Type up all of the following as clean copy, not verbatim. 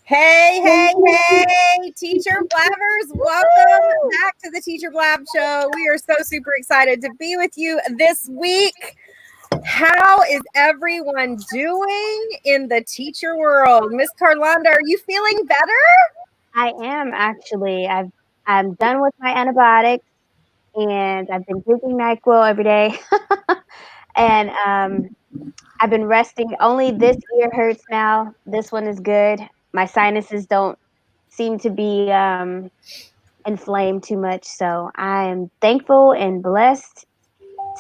Hey, Teacher Blabbers, welcome back to the Teacher Blab Show. We are so super excited to be with you this week. How is everyone doing in the teacher world? Miss Carlonda, are you feeling better? I am actually. I'm done with my antibiotics, and I've been drinking NyQuil every day. And I've been resting. Only this ear hurts now. This one is good. My sinuses don't seem to be inflamed too much. So I am thankful and blessed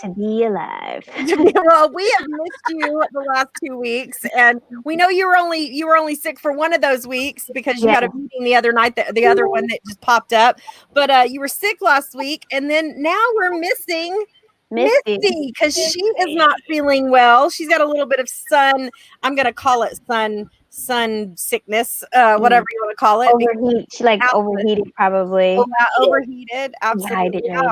to be alive. Well, we have missed you the last 2 weeks, and we know you were only sick for one of those weeks because you had a meeting the other night, the other one that just popped up. But you were sick last week, and then now we're missing Misty because she is not feeling well. She's got a little bit of sun. I'm gonna call it sun sickness, whatever you want to call it. Overheat. She overheated probably. Overheated. Absolutely. Yeah.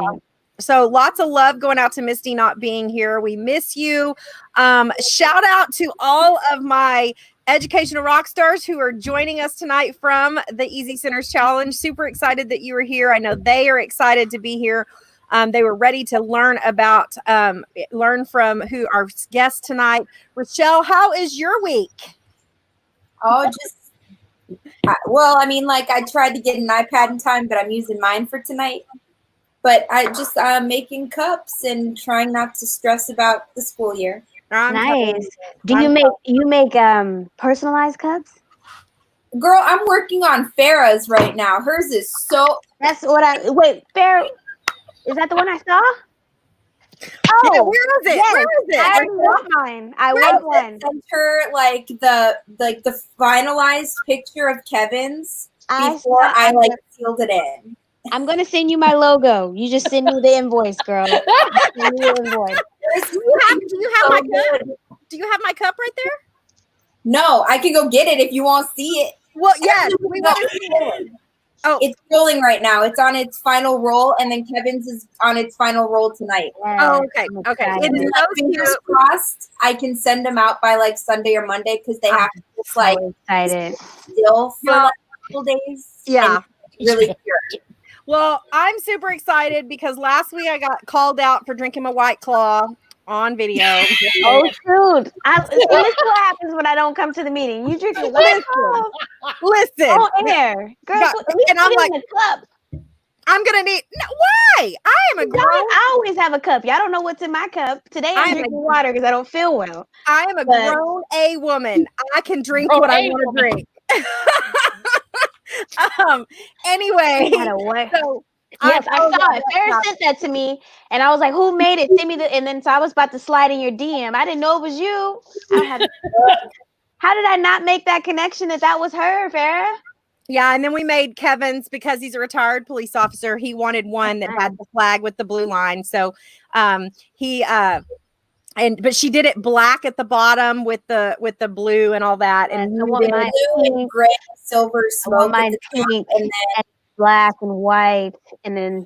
So lots of love going out to Misty not being here. We miss you. Shout out to all of my educational rock stars who are joining us tonight from the Easy Centers Challenge. Super excited that you were here. I know they are excited to be here. They were ready to learn from who our guest tonight. Rochelle, how is your week? Oh, well, I mean, like I tried to get an iPad in time, but I'm using mine for tonight. But I just making cups and trying not to stress about the school year. Nice. Do you make personalized cups? Girl, I'm working on Farrah's right now. Hers is so. That's what Farrah, is that the one I saw? Oh, yeah, where is it? Yes, where is it? I want mine. I want one. Sent her like the finalized picture of Kevin's before I sealed it in. I'm gonna send you my logo. You just send me the invoice, girl. Send me the invoice. Do you have my cup? Do you have my cup right there? No, I can go get it if you won't see it. Well, yes, we want to see it. Oh, it's rolling right now. It's on its final roll, and then Kevin's is on its final roll tonight. Oh, okay. Fingers crossed. I can send them out by like Sunday or Monday because they have to just like still for like a couple days. Yeah, really pure. Well, I'm super excited because last week I got called out for drinking my White Claw on video. Oh, shoot. This is what happens when I don't come to the meeting. You drink it. Listen. On air. Girl, and I'm like, I'm going to need, no, why? I am a grown. I always have a cup. Y'all don't know what's in my cup. Today I'm drinking water because I don't feel well. I am a grown A woman. I can drink what I want to drink. Anyway. So, yes, I saw it. Farrah sent that to me, and I was like, "Who made it? Send me the." And then so I was about to slide in your DM. I didn't know it was you. How did I not make that connection that was her, Farrah? Yeah, and then we made Kevin's because he's a retired police officer. He wanted one that had the flag with the blue line, so but she did it black at the bottom with the blue and all that, and blue and gray, silver smoke, mine pink and then black and white, and then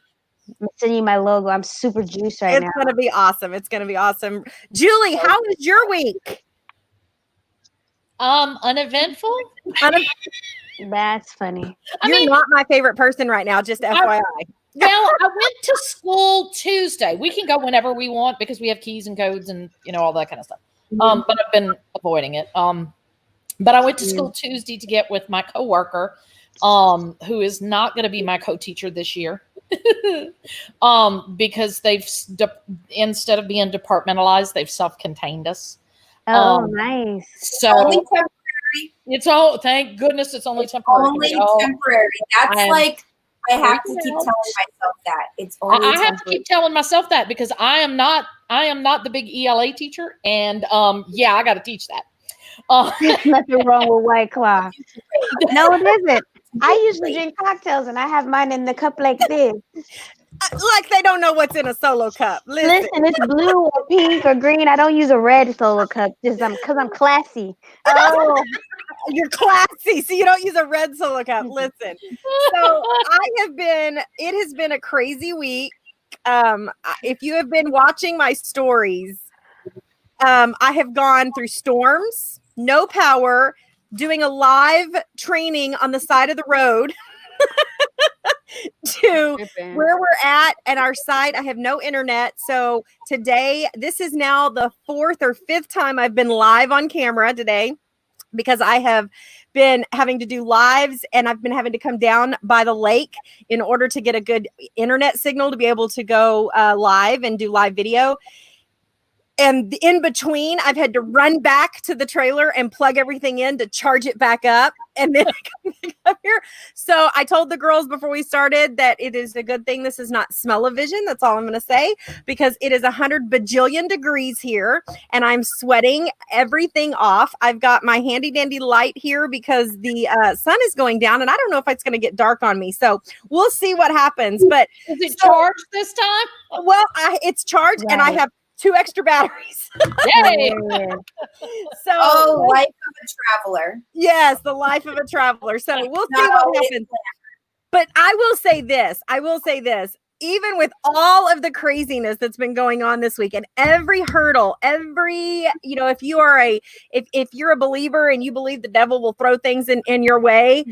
I'm sending you my logo. I'm super juiced right now. It's gonna be awesome. It's gonna be awesome. Julie, how was your week? Uneventful. That's funny. You're not my favorite person right now, just FYI. Well, I went to school Tuesday. We can go whenever we want because we have keys and codes and all that kind of stuff. But I've been avoiding it. But I went to school Tuesday to get with my coworker, who is not going to be my co-teacher this year. because instead of being departmentalized, they've self-contained us. Oh, nice. So only temporary. it's all, thank goodness it's only temporary. Only temporary. That's like, I have to keep telling myself that it's only I have to keep telling myself that because I am not the big ELA teacher, and yeah, I got to teach that. There's nothing wrong with White Claw. No, it isn't. I usually drink cocktails and I have mine in the cup like this. Like they don't know what's in a solo cup. Listen, it's blue or pink or green. I don't use a red solo cup just because I'm classy. Oh, you're classy, so you don't use a red solo cup. Listen, so it has been a crazy week. If you have been watching my stories, I have gone through storms, no power, doing a live training on the side of the road to where we're at and our site. I have no internet. So today, this is now the 4th or 5th time I've been live on camera today because I have been having to do lives and I've been having to come down by the lake in order to get a good internet signal to be able to go live and do live video. And in between, I've had to run back to the trailer and plug everything in to charge it back up. And then come here. So I told the girls before we started that it is a good thing this is not smell-o-vision. That's all I'm going to say, because it is 100 bajillion degrees here and I'm sweating everything off. I've got my handy dandy light here because the sun is going down and I don't know if it's going to get dark on me. So we'll see what happens. But is it charged this time? Well, it's charged and I have 2 extra batteries. Yay! So, life of a traveler. Yes, the life of a traveler. So we'll see what happens. But I will say this. Even with all of the craziness that's been going on this week and every hurdle, if you are if you're a believer and you believe the devil will throw things in your way,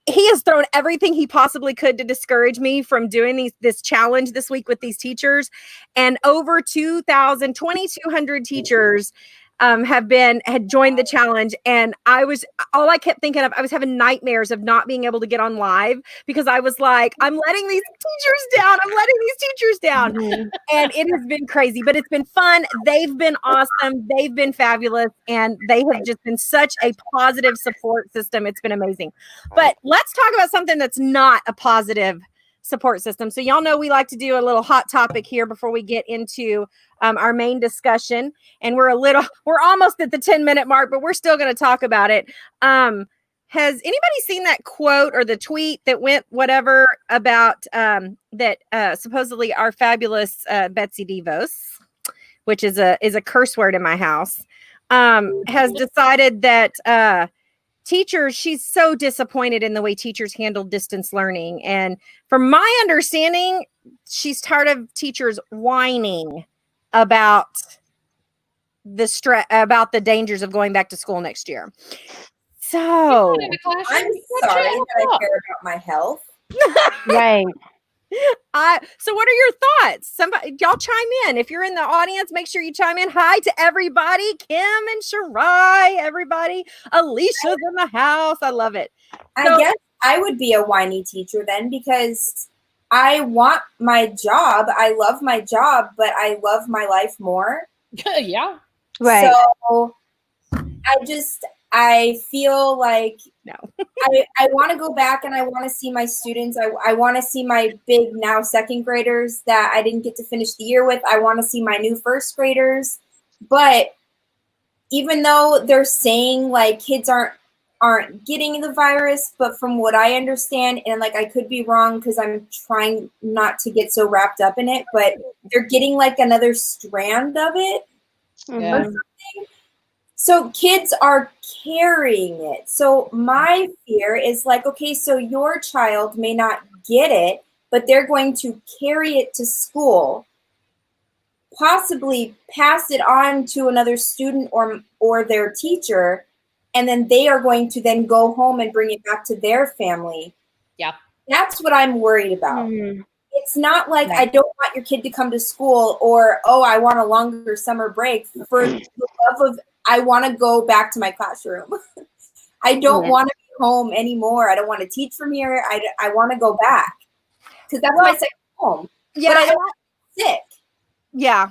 he has thrown everything he possibly could to discourage me from doing this challenge this week with these teachers. And over 2,200 teachers had joined the challenge. And all I kept thinking of, I was having nightmares of not being able to get on live because I was like, I'm letting these teachers down. And it has been crazy, but it's been fun. They've been awesome. They've been fabulous. And they have just been such a positive support system. It's been amazing. But let's talk about something that's not a positive support system. So y'all know we like to do a little hot topic here before we get into our main discussion. And we're almost at the 10-minute mark, but we're still going to talk about it. Has anybody seen that quote or the tweet that went whatever about that supposedly our fabulous Betsy DeVos, which is a curse word in my house, has decided that teachers, she's so disappointed in the way teachers handle distance learning. And from my understanding, she's tired of teachers whining about about the dangers of going back to school next year. So I'm sorry that I care about my health. Right. So what are your thoughts? Somebody, y'all chime in. If you're in the audience, make sure you chime in. Hi to everybody. Kim and Shirai, everybody. Alicia's in the house. I love it. I guess I would be a whiny teacher then because I want my job. I love my job, but I love my life more. Yeah. Right. So I feel like no. I want to go back and I want to see my students. I want to see my big now 2nd graders that I didn't get to finish the year with. I want to see my new 1st graders. But even though they're saying like kids aren't getting the virus, but from what I understand, and like I could be wrong because I'm trying not to get so wrapped up in it, but they're getting like another strand of it. Yeah. Or something. So kids are carrying it. So my fear is like, okay, so your child may not get it, but they're going to carry it to school, possibly pass it on to another student or their teacher, and then they are going to then go home and bring it back to their family. Yeah. That's what I'm worried about. Mm-hmm. It's not like I don't want your kid to come to school or, I want a longer summer break. For the love of, I want to go back to my classroom. I don't want to be home anymore. I don't want to teach from here. I want to go back. because that's my second home. Yeah, But I don't get sick. yeah.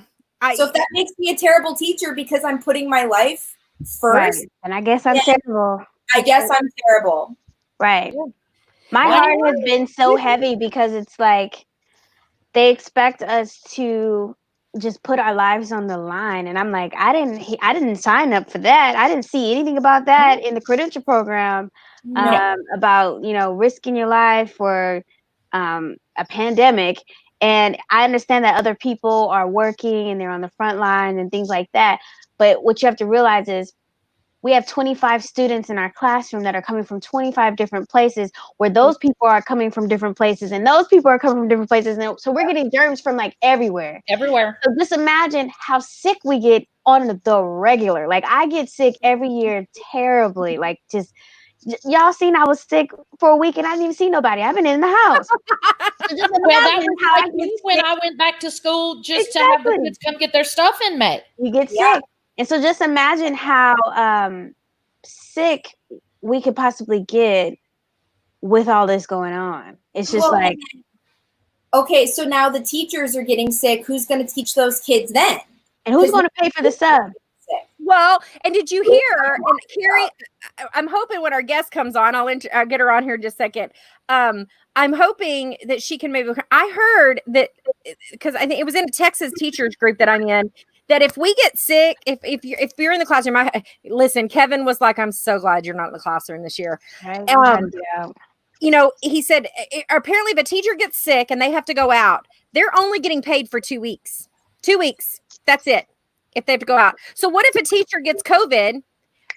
So if that makes me a terrible teacher because I'm putting my life first, and I guess I'm terrible. I guess I'm terrible. Right. My heart has been so heavy because it's like they expect us to just put our lives on the line, and I'm like, I didn't sign up for that. I didn't see anything about that in the credential program about risking your life for a pandemic. And I understand that other people are working and they're on the front line and things like that, but what you have to realize is we have 25 students in our classroom that are coming from 25 different places, where those people are coming from different places and those people are coming from different places. And so we're getting germs from like everywhere. So just imagine how sick we get on the regular. Like I get sick every year terribly. Like just y'all seen I was sick for a week and I didn't even see nobody. I've been in the house. So just well, that was like me when I went back to school just to have the kids come get their stuff in May. You get sick. And so just imagine how sick we could possibly get with all this going on. It's just like, okay, so now the teachers are getting sick. Who's going to teach those kids then? And who's going to pay for the sub? Well, and did you hear? And Carrie, I'm hoping when our guest comes on, I'll get her on here in just a second. I'm hoping that she can maybe. I heard that because I think it was in a Texas teachers group that I'm in. That if we get sick, if you're in the classroom, listen, Kevin was like, I'm so glad you're not in the classroom this year. He said, apparently if a teacher gets sick and they have to go out, they're only getting paid for 2 weeks. 2 weeks. That's it. If they have to go out. So what if a teacher gets COVID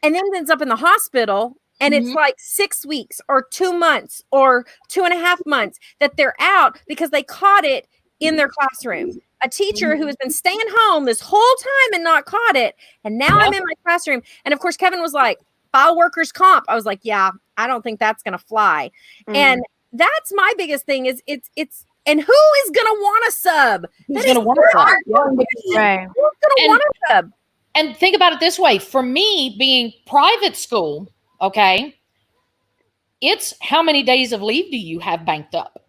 and then ends up in the hospital and it's like 6 weeks or 2 months or 2.5 months that they're out because they caught it in their classroom? A teacher who has been staying home this whole time and not caught it. And now I'm in my classroom. And of course, Kevin was like, file workers' comp. I was like, yeah, I don't think that's going to fly. And that's my biggest thing is it's, and who is going to want a sub? Who's going to want a sub? Right. Who's going to want a sub? And think about it this way. For me, being private school, okay, it's how many days of leave do you have banked up?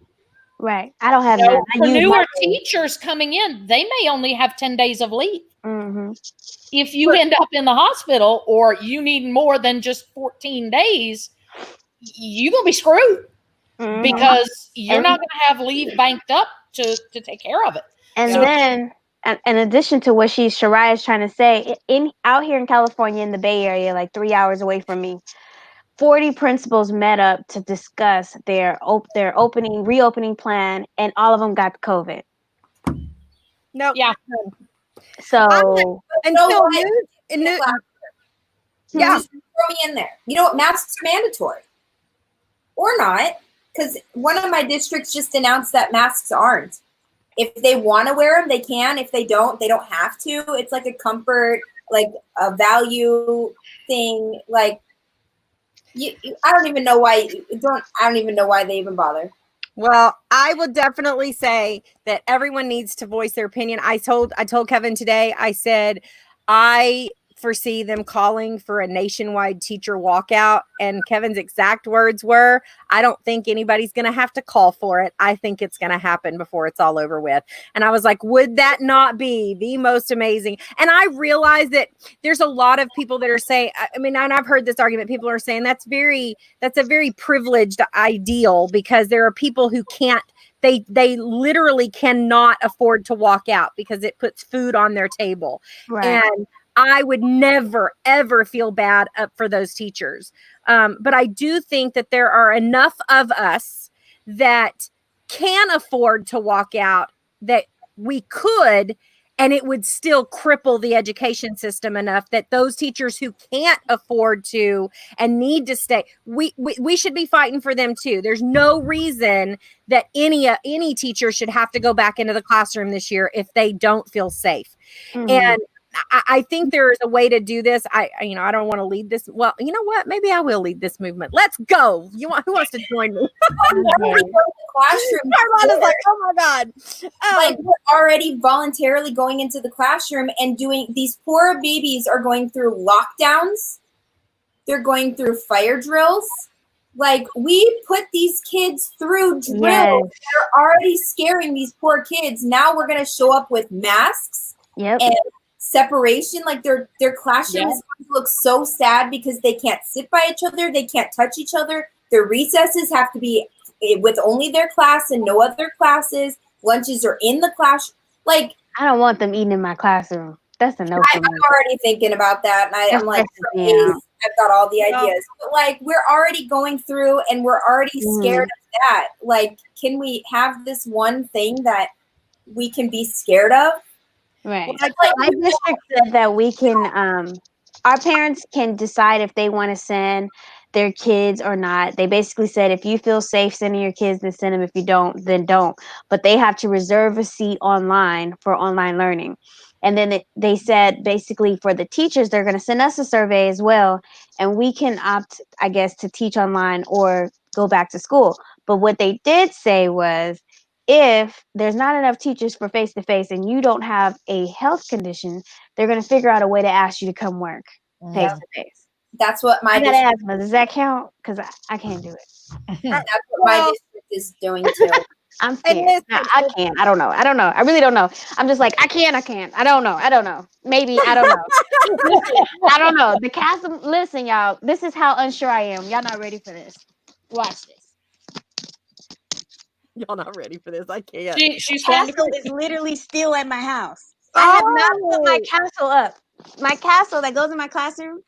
Right. I don't have that. For newer teachers coming in, they may only have 10 days of leave. If you end up in the hospital or you need more than just 14 days, you're going to be screwed because you're not going to have leave banked up to take care of it. And then, in addition to what Shariah is trying to say, out here in California, in the Bay Area, like 3 hours away from me, 40 principals met up to discuss their reopening plan, and all of them got COVID. No. Yeah. Just throw me in there. You know what? Masks are mandatory. Or not. Because one of my districts just announced that masks aren't. If they want to wear them, they can. If they don't have to. It's like a comfort, like a value thing. Like, I don't even know why they even bother. Well, I will definitely say that everyone needs to voice their opinion. I told Kevin today, I said, I foresee them calling for a nationwide teacher walkout. And Kevin's exact words were, I don't think anybody's going to have to call for it. I think it's going to happen before it's all over with. And I was like, would that not be the most amazing? And I realized that there's a lot of people that are saying, I mean, and I've heard this argument, people are saying that's a very privileged ideal because there are people who can't, they literally cannot afford to walk out because it puts food on their table. Right. And I would never, ever feel bad for those teachers. But I do think that there are enough of us that can afford to walk out that we could, and it would still cripple the education system enough that those teachers who can't afford to and need to stay, we should be fighting for them too. There's no reason that any teacher should have to go back into the classroom this year if they don't feel safe. And I think there is a way to do this. I don't want to lead this. Well, you know what? Maybe I will lead this movement. Let's go. Who wants to join me? Carlotta's like, oh my God. Like we're already voluntarily going into the classroom and doing, these poor babies are going through lockdowns. They're going through fire drills. Like, we put these kids through drills. Yes. They're already scaring these poor kids. Now we're going to show up with masks Yep. and separation. Like, their classrooms look so sad because they can't sit by each other. They can't touch each other. Their recesses have to be with only their class and no other classes. Lunches are in the class. Like, I don't want them eating in my classroom. That's a no for me. I'm already thinking about that. And I'm like, I've got all the ideas. But, like, we're already going through and we're already scared of that. Like, can we have this one thing that we can be scared of? Right. Like, My district said that we can, our parents can decide if they want to send their kids or not. They basically said, if you feel safe sending your kids, then send them. If you don't, then don't. But they have to reserve a seat online for online learning. And then they said, basically, for the teachers, they're going to send us a survey as well. And we can opt, I guess, to teach online or go back to school. But what they did say was, if there's not enough teachers for face-to-face and you don't have a health condition, they're going to figure out a way to ask you to come work face-to-face. That's what my asthma. Does that count? Because I can't do it. That's what my district is doing too. I'm scared. No, I can't. I don't know. I really don't know. I'm just like, I can't. I don't know. Maybe, I don't know. I don't know. The castle, listen, y'all, this is how unsure I am. Y'all not ready for this. Watch this. Y'all not ready for this. I can't. She's castle is literally still at my house. I have not put my castle up. My castle that goes in my classroom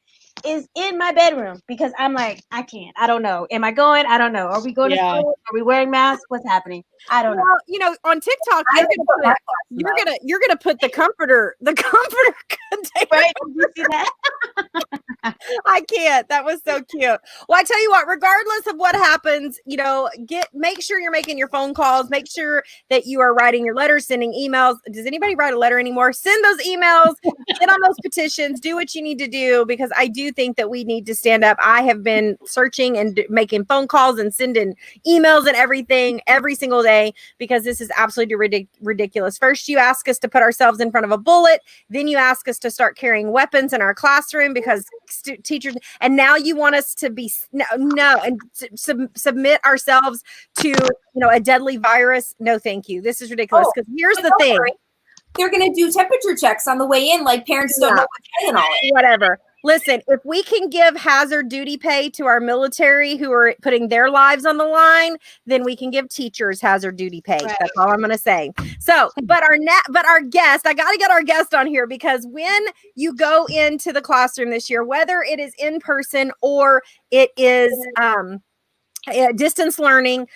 is in my bedroom because I'm like, I can't. I don't know. Am I going? I don't know. Are we going to school? Are we wearing masks? What's happening? I don't know. You know, on TikTok, you're gonna put the comforter container. Right? Did you see that? I can't. That was so cute. Well, I tell you what, regardless of what happens, you know, make sure you're making your phone calls, make sure that you are writing your letters, sending emails. Does anybody write a letter anymore? Send those emails, get on those petitions, do what you need to do, because I do think that we need to stand up. I have been searching and making phone calls and sending emails and everything every single day because this is absolutely ridiculous. First, you ask us to put ourselves in front of a bullet. Then you ask us to start carrying weapons in our classroom because teachers, and now you want us to be and submit ourselves to a deadly virus. No, thank you. This is ridiculous. Because here's the thing: they're going to do temperature checks on the way in. Like, parents don't know what's going on. Whatever. Listen, if we can give hazard duty pay to our military who are putting their lives on the line, then we can give teachers hazard duty pay. Right. That's all I'm going to say. So, but our guest, I got to get our guest on here because when you go into the classroom this year, whether it is in person or it is distance learning,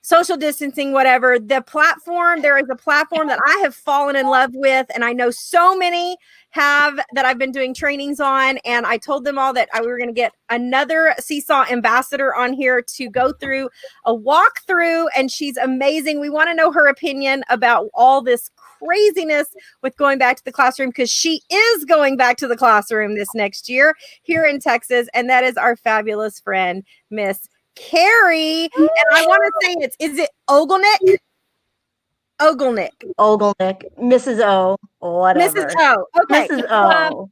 social distancing, whatever, there is a platform that I have fallen in love with. And I know so many that I've been doing trainings on. And I told them all that we were going to get another SEESAW ambassador on here to go through a walkthrough. And she's amazing. We want to know her opinion about all this craziness with going back to the classroom, because she is going back to the classroom this next year here in Texas. And that is our fabulous friend, Miss Carrie. And I want to say is it Ogilnick? Ogilnick, Mrs. O, whatever. Mrs. O. Okay. Mrs. O.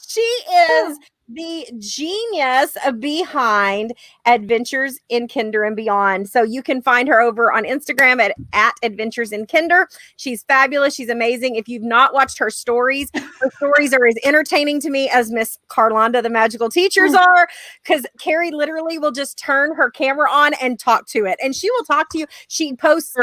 She is the genius behind Adventures in Kinder and Beyond. So you can find her over on Instagram at Adventures in Kinder. She's fabulous. She's amazing. If you've not watched her stories are as entertaining to me as Miss Carlonda, the Magical Teachers are, because Carrie literally will just turn her camera on and talk to it. And she will talk to you. She posts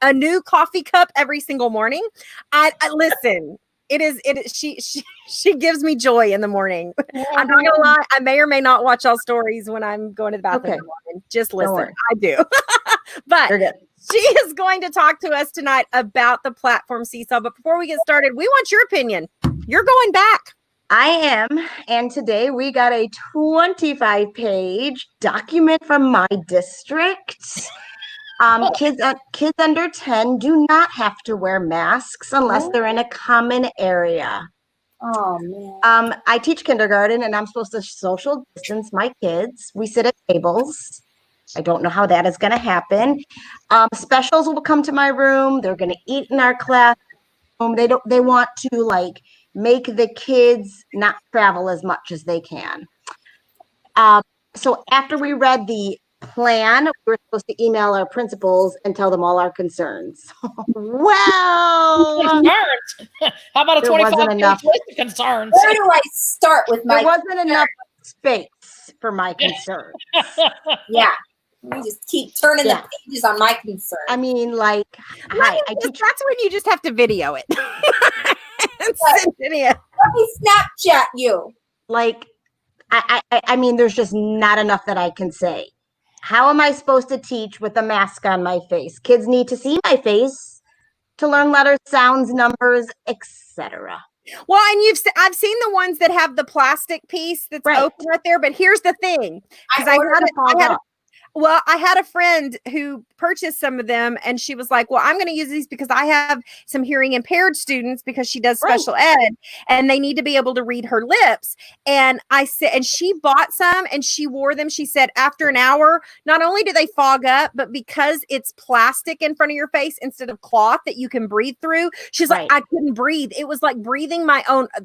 a new coffee cup every single morning. I listen. She gives me joy in the morning. I'm not gonna lie, I may or may not watch all stories when I'm going to the bathroom in the morning. Just listen. I do. But she is going to talk to us tonight about the platform SEESAW. But before we get started, we want your opinion. You're going back. I am. And today we got a 25-page document from my district. Kids under 10 do not have to wear masks unless they're in a common area. Oh, man. I teach kindergarten, and I'm supposed to social distance my kids. We sit at tables. I don't know how that is going to happen. Specials will come to my room. They're going to eat in our classroom. They want to make the kids not travel as much as they can. so after we read the plan, we were supposed to email our principals and tell them all our concerns. Well, Concerns. How about a There 25 wasn't page enough. list of concerns? Where do I start with my there wasn't enough space for my concerns. Yeah. Let me just keep turning Yeah. the pages on my concern. I mean, like, Well, I teach. that's when you just have to video it and send it in. Let me Snapchat you. Like, I mean, there's just not enough that I can say. How am I supposed to teach with a mask on my face? Kids need to see my face to learn letters, sounds, numbers, etc. Well, and I've seen the ones that have the plastic piece that's Right. open right there. But here's the thing, because I had a friend who purchased some of them, and she was like, well, I'm going to use these because I have some hearing impaired students because she does special ed and they need to be able to read her lips. And I said, and she bought some and she wore them. She said after an hour, not only do they fog up, but because it's plastic in front of your face instead of cloth that you can breathe through. She's like, I couldn't breathe. It was like breathing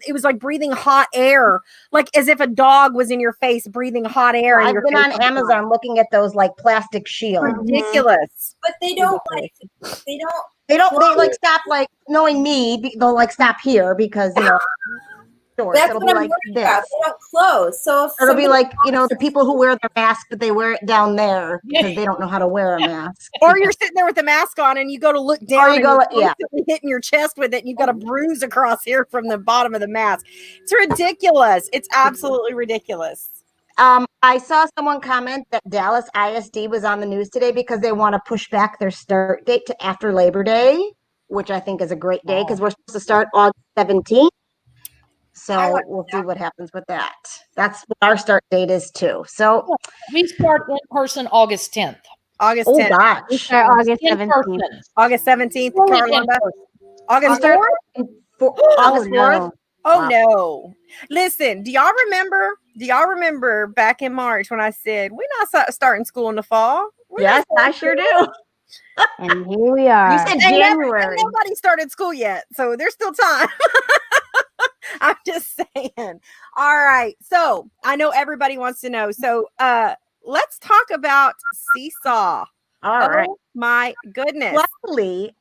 it was like breathing hot air, like as if a dog was in your face breathing hot air. I've been on Amazon looking at those like plastic shields. Ridiculous. But they don't they like stop, like, knowing me, they'll like stop here because, you know, that's it'll what be I'm like worried this. about. They don't close. So if It'll be like, you know, the people who wear their mask, but they wear it down there because they don't know how to wear a mask. Or you're sitting there with the mask on and you go to look down and you're constantly hitting your chest with it and you've got a bruise across here from the bottom of the mask. It's ridiculous. It's absolutely ridiculous. I saw someone comment that Dallas ISD was on the news today because they want to push back their start date to after Labor Day, which I think is a great day because we're supposed to start August 17th. So we'll see what happens with that. That's what our start date is too. So we start in person August 10th. August 10th. Oh gosh. We start August 17th. August 17th. August 4th? August 4th? Oh no. Listen, do y'all remember back in March when I said we're not starting school in the fall? Yes, I sure do. And here we are. You said January. Nobody started school yet, so there's still time. I'm just saying. All right. So I know everybody wants to know. So let's talk about SEESAW. All right. Oh my goodness. Luckily,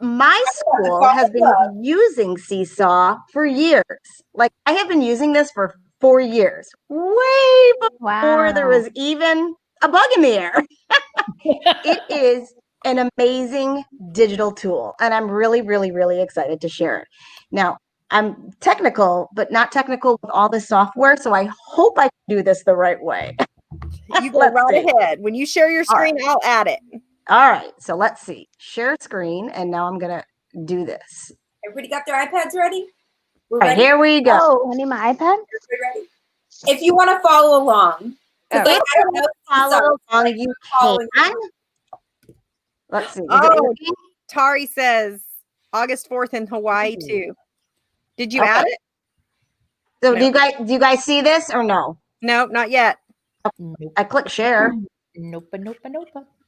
my school has been using SEESAW for years. Like, I have been using this for 4 years, way before there was even a bug in the air. It is an amazing digital tool, and I'm really, really, really excited to share it. Now, I'm technical, but not technical with all this software, so I hope I can do this the right way. You go right ahead. When you share your screen, I'll add it. All right, so let's see. Share screen, and now I'm gonna do this. Everybody got their iPads ready? All right, here we go. Oh, I need my iPad. Ready? If you want to follow along, If you want to follow along, you can. Let's see. Tari says August 4th in Hawaii too. Did you add it? So do you guys see this or no? No, not yet. I click share. Nope.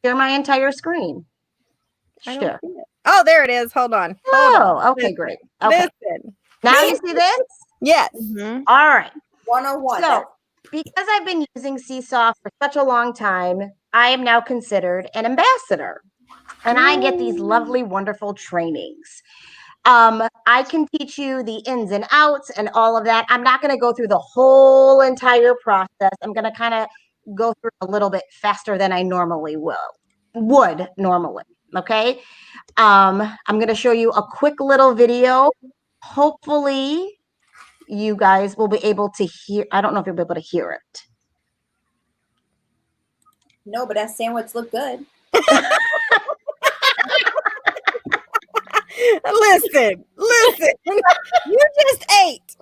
Share my entire screen. Share. Oh, there it is. Hold on. Okay, great. Okay. Listen. Now you see this? Yes. All right. 101. So, because I've been using SEESAW for such a long time, I am now considered an ambassador. And I get these lovely, wonderful trainings. I can teach you the ins and outs and all of that. I'm not going to go through the whole entire process. I'm going to kind of go through a little bit faster than I normally would normally. Okay. I'm going to show you a quick little video. Hopefully you guys will be able to hear. I don't know if you'll be able to hear it. No, but that sandwich looked good. Listen. You just ate.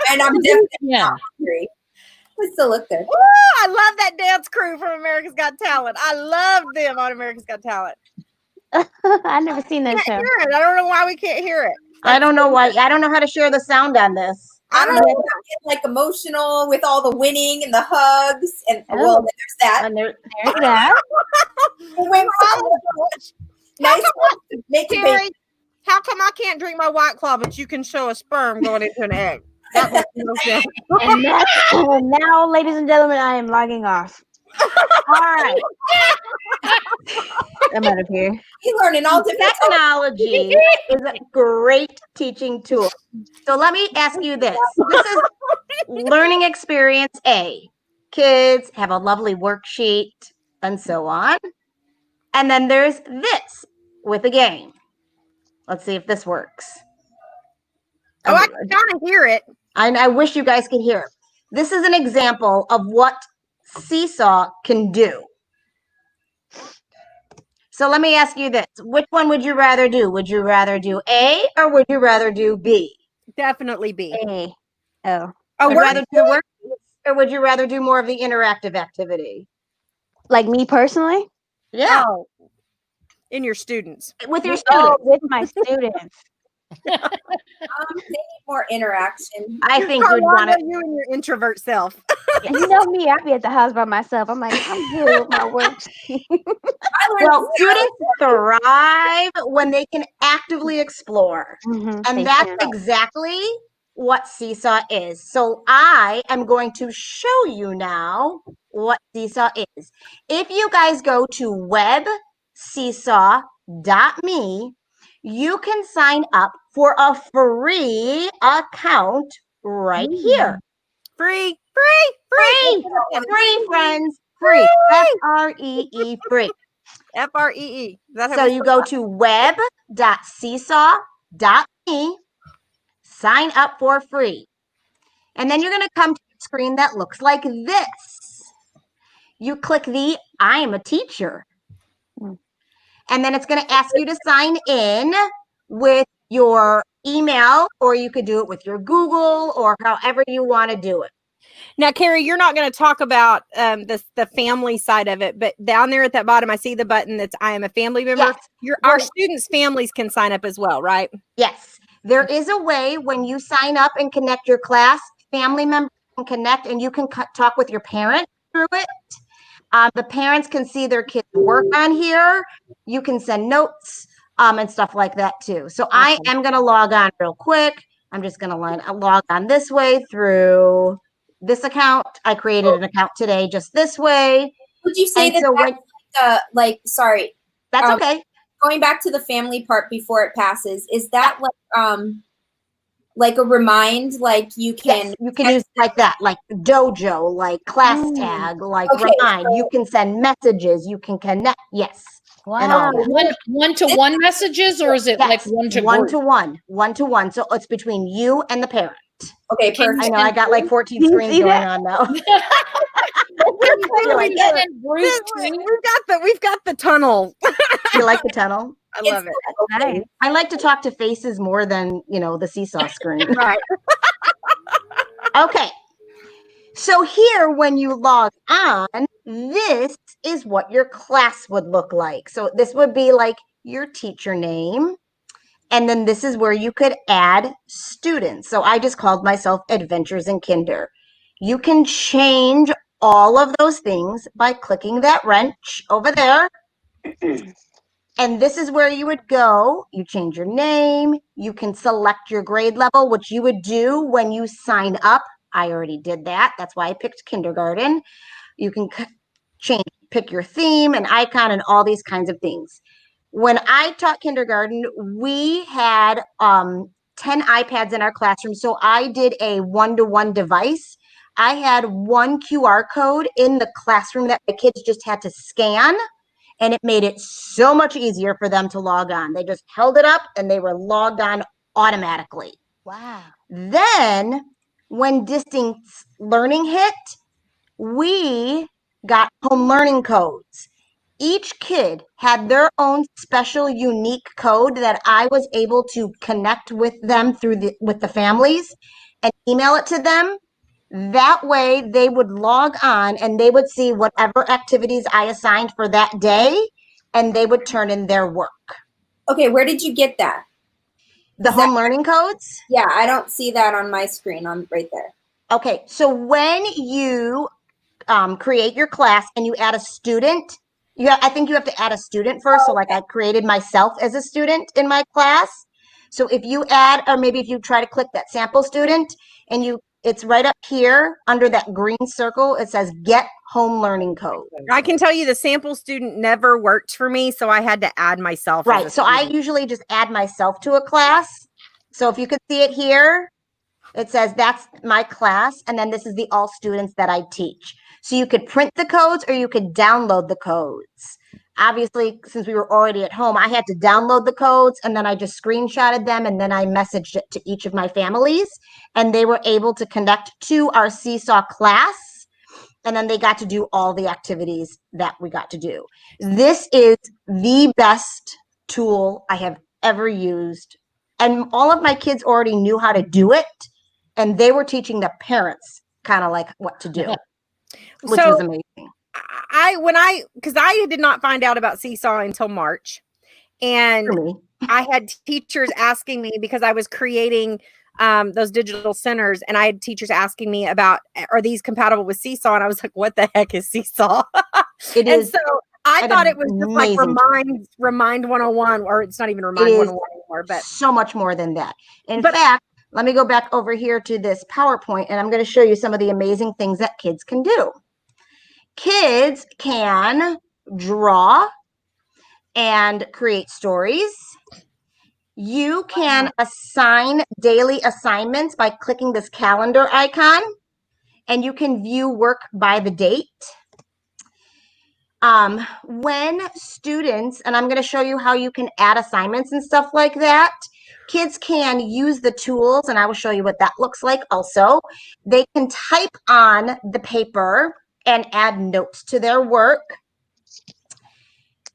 And I'm definitely not hungry. It still look good. I love that dance crew from America's Got Talent. I love them on America's Got Talent. I've never seen that show. I don't know why we can't hear it. I don't know why. I don't know how to share the sound on this. I don't know if I get like emotional with all the winning and the hugs and well, there's that. And there's that. Nice to make it Carrie, how come I can't drink my White Claw, but you can show a sperm going into an egg? That makes no sense. And now, ladies and gentlemen, I am logging off. All right. I'm out of here. You learning all different Technology is a great teaching tool. So let me ask you this. This is learning experience A. Kids have a lovely worksheet and so on. And then there's this with a game. Let's see if this works. Oh, I can kind of hear it. I wish you guys could hear it. This is an example of what Seesaw can do. So let me ask you this. Which one would you rather do? Would you rather do A or would you rather do B? Definitely B. A. Oh. Oh, Would you we're rather do the worksheets or would you rather do more of the interactive activity? Like me personally? Yeah, oh, in your students. with your Oh, students. with my students. they need more interaction. I think you'd want Carlonda, to. you and your introvert self. You know me, I'd be at the house by myself. I'm like, I'm good with my work. I learned Well, students thrive when they can actively explore. And that's exactly what Seesaw is. So I am going to show you now what Seesaw is. If you guys go to webseesaw.me, you can sign up for a free account right here. Free. Free, friends, free. Free. Free. Free. So you go to web.seesaw.me, sign up for free. And then you're going to come to a screen that looks like this. You click the I am a teacher. And then it's going to ask you to sign in with your email, or you could do it with your Google or however you want to do it. Now, Carrie, you're not going to talk about the family side of it, but down there at that bottom, I see the button that's I am a family member. Yes. Our students' families can sign up as well, right? Yes. There is a way when you sign up and connect your class, family members can connect and you can talk with your parent through it. The parents can see their kids' work on here. You can send notes and stuff like that too. So I am going to log on real quick. I'm just going to log on this way through this account. I created an account today just this way. Would you say And that so that's sorry. That's okay. Going back to the family part before it passes, is that like a remind, like you can Yes, you can use like that, like dojo, like class tag, like remind. You can send messages, you can connect. Yes. Wow. One-to-one messages, or is it like one-to-one? So it's between you and the parent. Okay, perfect. I know I got like 14 screens going on now. We've got the tunnel. You like the tunnel? I love it. Nice. I like to talk to faces more than, the Seesaw screen. Right. Okay. So here, when you log on, this is what your class would look like. So this would be like your teacher name. And then this is where you could add students. So I just called myself Adventures in Kinder. You can change all of those things by clicking that wrench over there. And this is where you would go. You change your name. You can select your grade level, which you would do when you sign up. I already did that. That's why I picked kindergarten. You can pick your theme and icon and all these kinds of things. When I taught kindergarten, we had 10 iPads in our classroom. So I did a one-to-one device. I had one QR code in the classroom that the kids just had to scan. And it made it so much easier for them to log on. They just held it up and they were logged on automatically. Wow. Then when distance learning hit, we got home learning codes. Each kid had their own special, unique code that I was able to connect with them with the families and email it to them. That way they would log on and they would see whatever activities I assigned for that day and they would turn in their work. Okay, where did you get that? The home learning codes? Yeah, I don't see that on my screen. I'm right there. Okay, so when you create your class and you add a student, I think you have to add a student first. So like I created myself as a student in my class. So if you add, or maybe if you try to click that sample student and it's right up here under that green circle, it says get home learning code. I can tell you the sample student never worked for me, so I had to add myself. Right. So I usually just add myself to a class. So if you could see it here, it says that's my class. And then this is the all students that I teach. So you could print the codes or you could download the codes. Obviously, since we were already at home, I had to download the codes and then I just screenshotted them and then I messaged it to each of my families and they were able to connect to our SEESAW class. And then they got to do all the activities that we got to do. This is the best tool I have ever used. And all of my kids already knew how to do it. And they were teaching the parents kind of like what to do, which was amazing. Because I did not find out about SEESAW until March. And I had teachers asking me because I was creating those digital centers, and I had teachers asking me about, are these compatible with SEESAW? And I was like, what the heck is SEESAW? It is. So I thought it was just like Remind 101, or it's not even Remind 101 anymore, but so much more than that. In fact, let me go back over here to this PowerPoint, and I'm going to show you some of the amazing things that kids can do. Kids can draw and create stories. You can assign daily assignments by clicking this calendar icon, and you can view work by the date. When students, and I'm going to show you how you can add assignments and stuff like that, kids can use the tools, and I will show you what that looks like also. They can type on the paper and add notes to their work.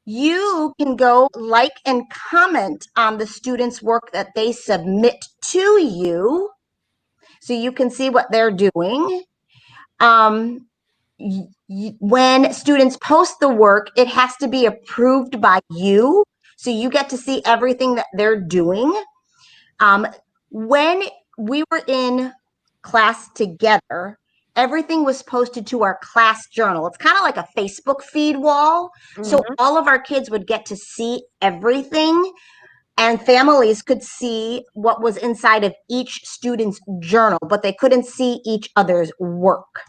You can go like and comment on the students' work that they submit to you, so you can see what they're doing. When students post the work, it has to be approved by you, so you get to see everything that they're doing. When we were in class together, everything was posted to our class journal. It's kind of like a Facebook feed wall. So all of our kids would get to see everything, and families could see what was inside of each student's journal, but they couldn't see each other's work.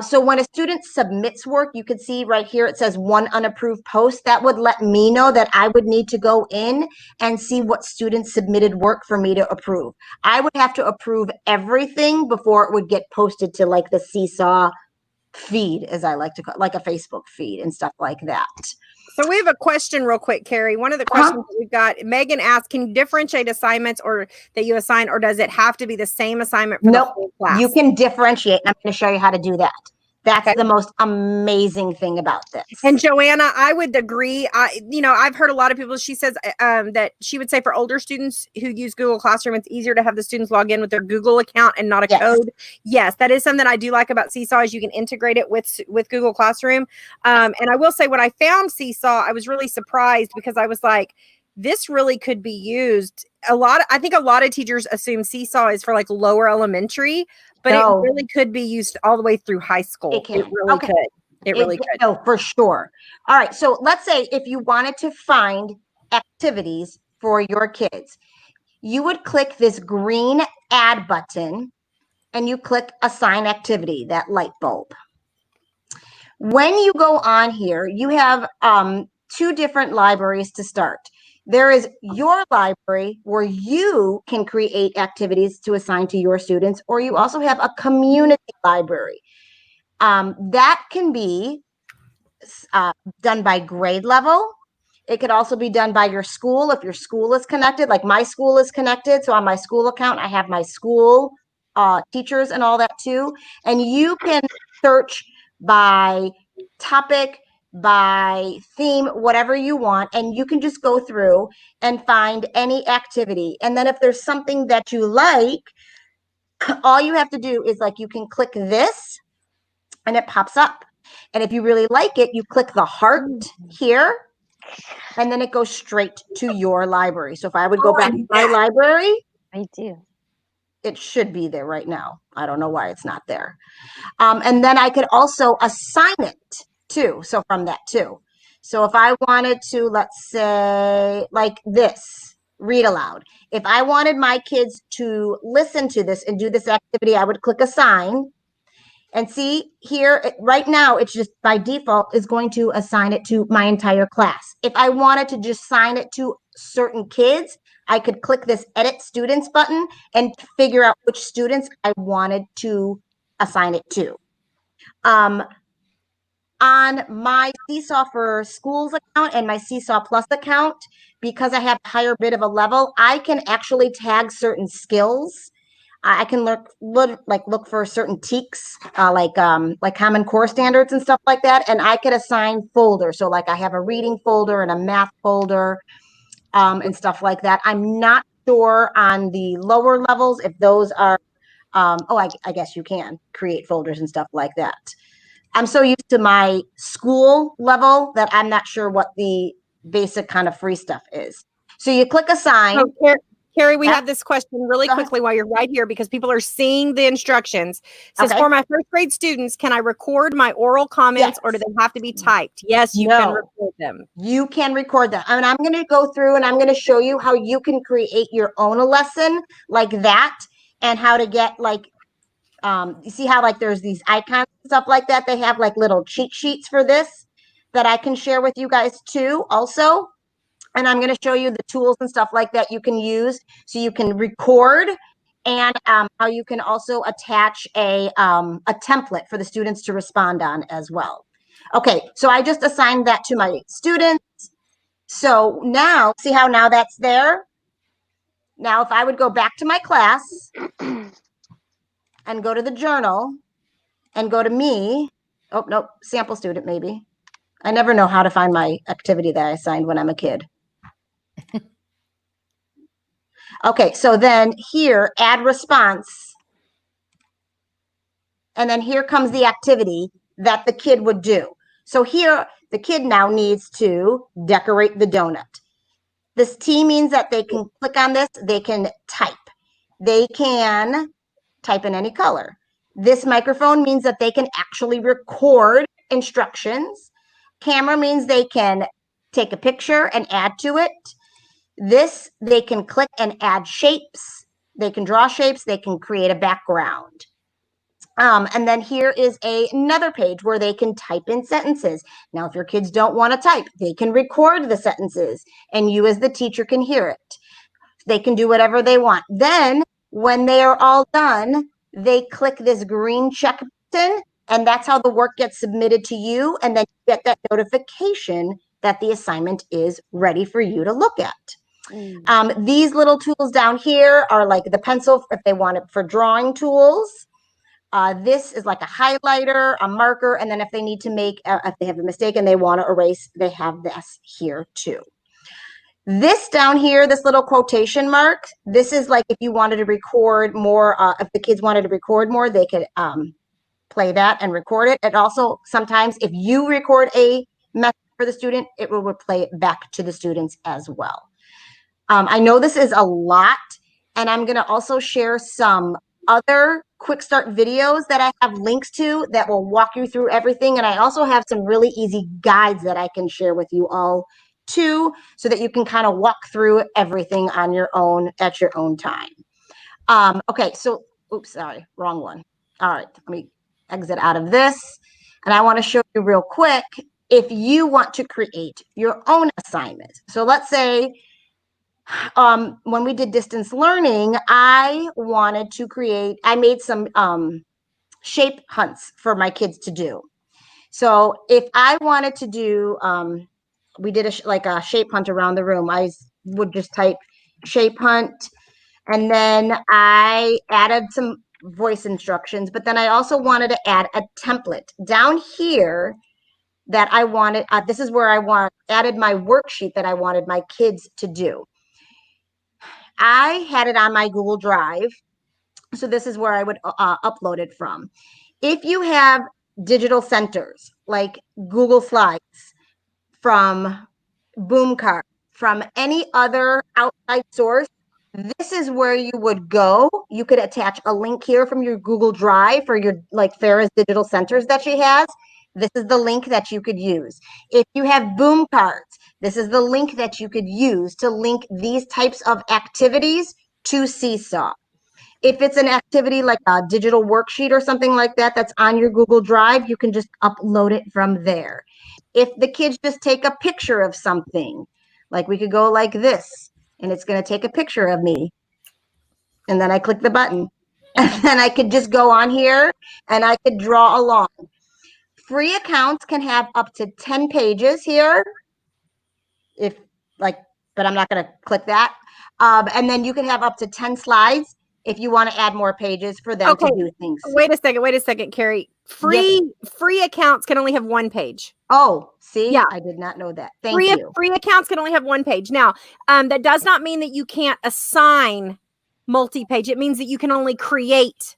So when a student submits work, you can see right here, it says 1 unapproved post. That would let me know that I would need to go in and see what students submitted work for me to approve. I would have to approve everything before it would get posted to like the SEESAW feed, as I like to call it, like a Facebook feed and stuff like that. So we have a question real quick, Carrie. One of the questions that we've got, Megan asked, can you differentiate assignments or that you assign, or does it have to be the same assignment for the whole class? You can differentiate. I'm going to show you how to do that. That's the most amazing thing about this. And Joanna, I would agree. I've heard a lot of people, she says that she would say for older students who use Google Classroom, it's easier to have the students log in with their Google account and not a code. Yes, that is something I do like about SEESAW, is you can integrate it with Google Classroom. And I will say when I found SEESAW, I was really surprised because I was like, this really could be used. I think a lot of teachers assume SEESAW is for like lower elementary, but it really could be used all the way through high school. It really could. It really could. Oh, for sure. All right. So let's say if you wanted to find activities for your kids, you would click this green add button and you click assign activity, that light bulb. When you go on here, you have 2 different libraries to start. There is your library where you can create activities to assign to your students, or you also have a community library. That can be done by grade level. It could also be done by your school if your school is connected, like my school is connected. So on my school account, I have my school teachers and all that too. And you can search by topic, by theme, whatever you want, and you can just go through and find any activity. And then if there's something that you like, all you have to do is like you can click this and it pops up. And if you really like it, you click the heart here and then it goes straight to your library. So if I would go back to my library, I do. It should be there right now. I don't know why it's not there. And then I could also assign it too. So from that too. So if I wanted to, let's say like this, read aloud. If I wanted my kids to listen to this and do this activity, I would click assign. And see here, right now, it's just by default is going to assign it to my entire class. If I wanted to just assign it to certain kids, I could click this edit students button and figure out which students I wanted to assign it to. On my SEESAW for Schools account and my SEESAW Plus account, because I have a higher bit of a level, I can actually tag certain skills. I can look for certain TEKS, like Common Core standards and stuff like that, and I could assign folders. So like I have a reading folder and a math folder, and stuff like that. I'm not sure on the lower levels if those are. I guess you can create folders and stuff like that. I'm so used to my school level that I'm not sure what the basic kind of free stuff is. So you click assign. Oh, Carrie, we have this question really quickly while you're right here because people are seeing the instructions. It says, for my first grade students, can I record my oral comments or do they have to be typed? Yes, you can record them. You can record them. And I'm going to go through and I'm going to show you how you can create your own lesson like that and how to get like, you see how like there's these icons and stuff like that. They have like little cheat sheets for this that I can share with you guys too also. And I'm going to show you the tools and stuff like that you can use so you can record and how you can also attach a template for the students to respond on as well. Okay, so I just assigned that to my students. So now, see how now that's there? Now, if I would go back to my class and go to the journal and go to me, oh, nope, sample student maybe. I never know how to find my activity that I assigned when I'm a kid. Okay, so then here, add response. And then here comes the activity that the kid would do. So here, the kid now needs to decorate the donut. This T means that they can click on this, they can type. They can type in any color. This microphone means that they can actually record instructions. Camera means they can take a picture and add to it. This, they can click and add shapes. They can draw shapes. They can create a background. And then here is another page where they can type in sentences. Now, if your kids don't want to type, they can record the sentences and you as the teacher can hear it. They can do whatever they want. Then when they are all done, they click this green check button and that's how the work gets submitted to you. And then you get that notification that the assignment is ready for you to look at. These little tools down here are like the pencil if they want it for drawing tools. This is like a highlighter, a marker, and then if they need to make, if they have a mistake and they want to erase, they have this here too. This down here, this little quotation mark, this is like if you wanted to record more, if the kids wanted to record more, they could play that and record it. And also sometimes if you record a message for the student, it will replay it back to the students as well. I know this is a lot, and I'm going to also share some other quick start videos that I have links to that will walk you through everything. And I also have some really easy guides that I can share with you all too, so that you can kind of walk through everything on your own at your own time. Okay, so, oops, sorry, wrong one. All right, let me exit out of this. And I want to show you real quick if you want to create your own assignment. So let's say, when we did distance learning, I wanted to create, I made some shape hunts for my kids to do. So if I wanted to do, we did like a shape hunt around the room. I would just type shape hunt, and then I added some voice instructions, but then I also wanted to add a template down here that I wanted. This is where I added my worksheet that I wanted my kids to do. I had it on my Google Drive. So this is where I would upload it from. If you have digital centers like Google Slides, from Boomcar, from any other outside source, this is where you would go. You could attach a link here from your Google Drive for your like Farrah's digital centers that she has. This is the link that you could use. If you have Boom cards, This is the link that you could use to link these types of activities to Seesaw. If it's an activity like a digital worksheet or something like that that's on your Google Drive, you can just upload it from there. If the kids just take a picture of something, like we could go like this, and it's going to take a picture of me. And then I click the button. And then I could just go on here and I could draw along. Free accounts can have up to 10 pages here. But I'm not going to click that. And then you can have up to 10 slides if you want to add more pages for them to do things. Wait a second, Carrie. Free accounts can only have one page. Oh, see? Yeah. I did not know that. Thank you. Free accounts can only have one page. Now, that does not mean that you can't assign multi-page. It means that you can only create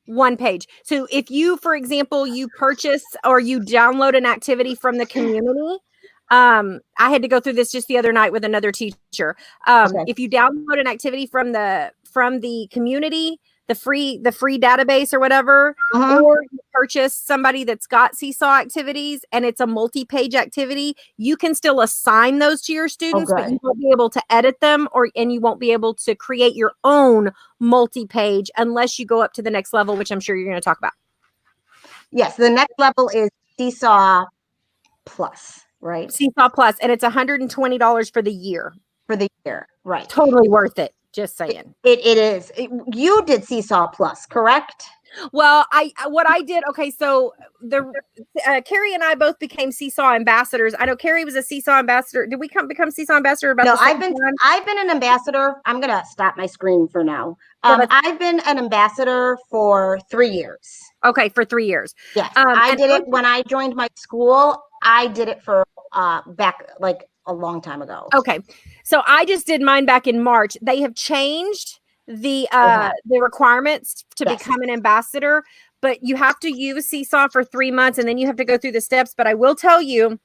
one page. So if you, for example, you purchase or you download an activity from the community, I had to go through this just the other night with another teacher. If you download an activity from the community, the free database or whatever, or you purchase somebody that's got Seesaw activities and it's a multi-page activity, you can still assign those to your students, but you won't be able to edit them and you won't be able to create your own multi-page unless you go up to the next level, which I'm sure you're going to talk about. Yes, the next level is Seesaw Plus, right? Seesaw Plus, and it's $120 for the year. For the year, right. Totally worth it. Just saying. It is. You did Seesaw Plus, correct? Well, what I did. Okay, so Carrie and I both became Seesaw ambassadors. I know Carrie was a Seesaw ambassador. Did we become Seesaw ambassador? No, I've been an ambassador. I'm gonna stop my screen for now. I've been an ambassador for 3 years. Okay, for 3 years. Yes, I did it when I joined my school. I did it for back like a long time ago. Okay, so I just did mine back in March. They have changed the requirements to become an ambassador, but you have to use Seesaw for 3 months and then you have to go through the steps. But I will tell you,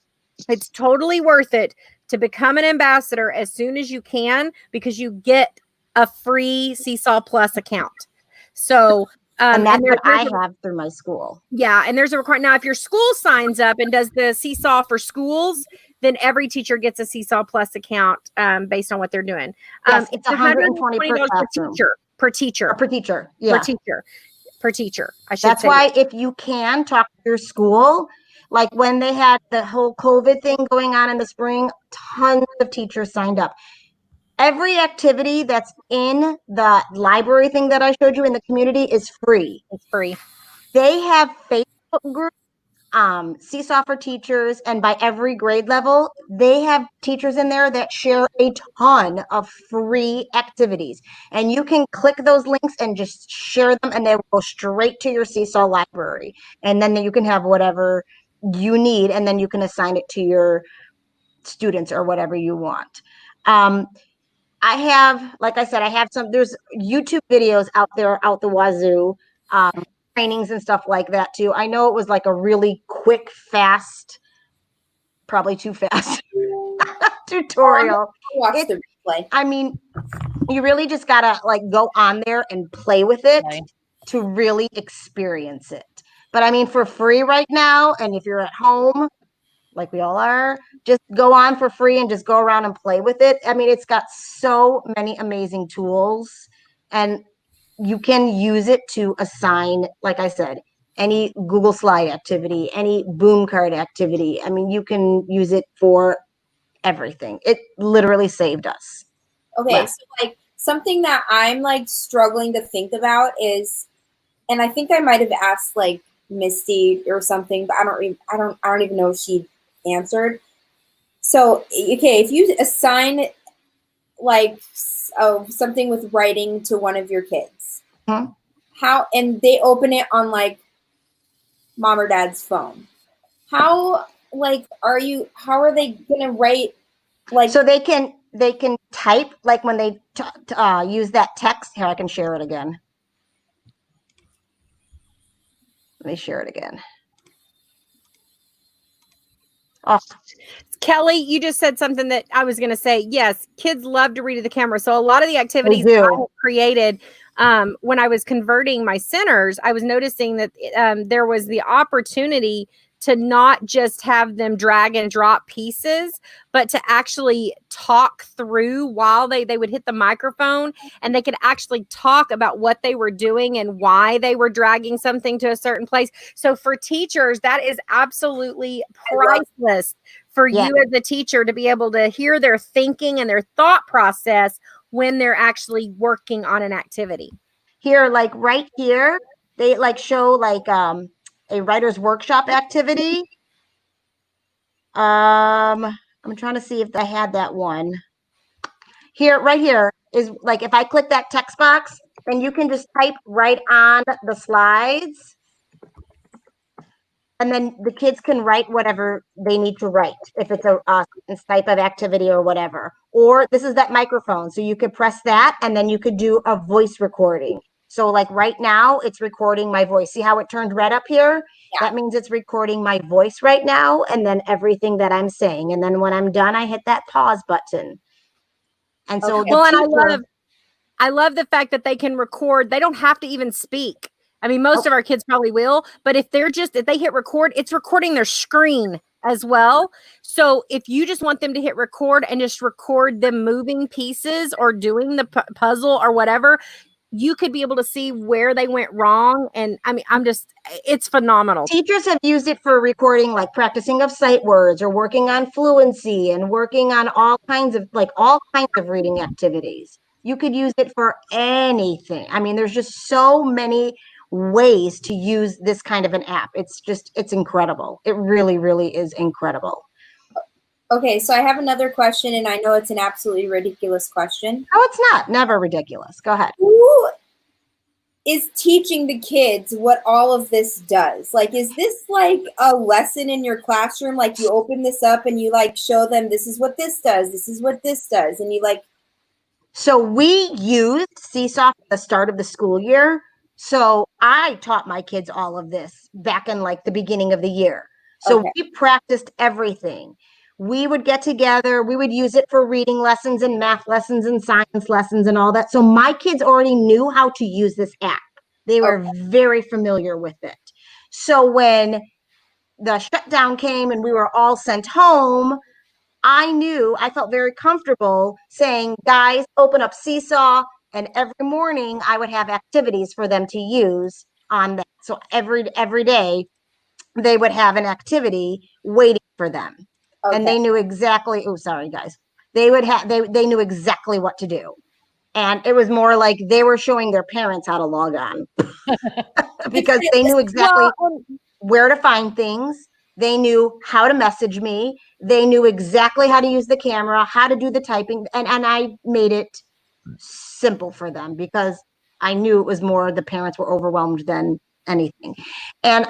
it's totally worth it to become an ambassador as soon as you can, because you get a free Seesaw Plus account. So and that's what I have through my school. Yeah, and there's a requirement. Now, if your school signs up and does the Seesaw for schools, then every teacher gets a Seesaw Plus account based on what they're doing. Yes, it's $120 per teacher. Yeah. Per teacher. I should That's say. why if you can talk to your school, like when they had the whole COVID thing going on in the spring, tons of teachers signed up. Every activity that's in the library thing that I showed you in the community is free. It's free. They have Facebook groups, Seesaw for Teachers, and by every grade level, they have teachers in there that share a ton of free activities. And you can click those links and just share them, and they will go straight to your Seesaw library. And then you can have whatever you need, and then you can assign it to your students or whatever you want. I have, like I said, there's YouTube videos out there, out the wazoo, trainings and stuff like that too. I know it was like a really quick, fast, probably too fast tutorial. Watch the replay. I mean, you really just gotta like go on there and play with it to really experience it. But I mean, for free right now, and if you're at home, like we all are, just go on for free and just go around and play with it. I mean, it's got so many amazing tools, and you can use it to assign, like I said, any Google Slide activity, any Boom Card activity. I mean, you can use it for everything. It literally saved us. Okay, so like something that I'm like struggling to think about is, and I think I might have asked like Misty or something, but I don't even know if she answered. So okay, if you assign like something with writing to one of your kids, how, and they open it on like mom or dad's phone, how are they gonna write like, so they can type, like when they use that text. Here, I can share it again. Let me share it again. Oh. Kelly, you just said something that I was going to say. Yes, kids love to read to the camera. So a lot of the activities that I have created when I was converting my centers, I was noticing that there was the opportunity to not just have them drag and drop pieces, but to actually talk through while they would hit the microphone, and they could actually talk about what they were doing and why they were dragging something to a certain place. So for teachers, that is absolutely priceless for you as a teacher to be able to hear their thinking and their thought process when they're actually working on an activity. Here, like right here, they like show like a writer's workshop activity. I'm trying to see if I had that one. Here, right here is like, if I click that text box, then you can just type right on the slides. And then the kids can write whatever they need to write, if it's a type of activity or whatever. Or this is that microphone. So you could press that, and then you could do a voice recording. So like right now, it's recording my voice. See how it turned red up here? Yeah. That means it's recording my voice right now, and then everything that I'm saying. And then when I'm done, I hit that pause button. And so, and I love the fact that they can record. They don't have to even speak. I mean, most of our kids probably will, but if they hit record, it's recording their screen as well. So if you just want them to hit record and just record them moving pieces or doing the puzzle or whatever, you could be able to see where they went wrong. And I mean, it's phenomenal. Teachers have used it for recording, like practicing of sight words or working on fluency and working on all kinds of reading activities. You could use it for anything. I mean, there's just so many ways to use this kind of an app. It's incredible. It really, really is incredible. Okay, so I have another question, and I know it's an absolutely ridiculous question. No, it's not. Never ridiculous. Go ahead. Who is teaching the kids what all of this does? Like, is this like a lesson in your classroom? Like, you open this up and you like show them, this is what this does, this is what this does, and you like. So we used SEESAW at the start of the school year. So I taught my kids all of this back in like the beginning of the year. So we practiced everything. We would get together, we would use it for reading lessons and math lessons and science lessons and all that. So my kids already knew how to use this app. They were very familiar with it. So when the shutdown came and we were all sent home, I felt very comfortable saying, guys, open up SEESAW. And every morning I would have activities for them to use on that. So every day they would have an activity waiting for them. And they knew exactly, guys. They knew exactly what to do. And it was more like they were showing their parents how to log on because they knew exactly where to find things. They knew how to message me. They knew exactly how to use the camera, how to do the typing. And I made it simple for them because I knew it was more the parents were overwhelmed than anything. And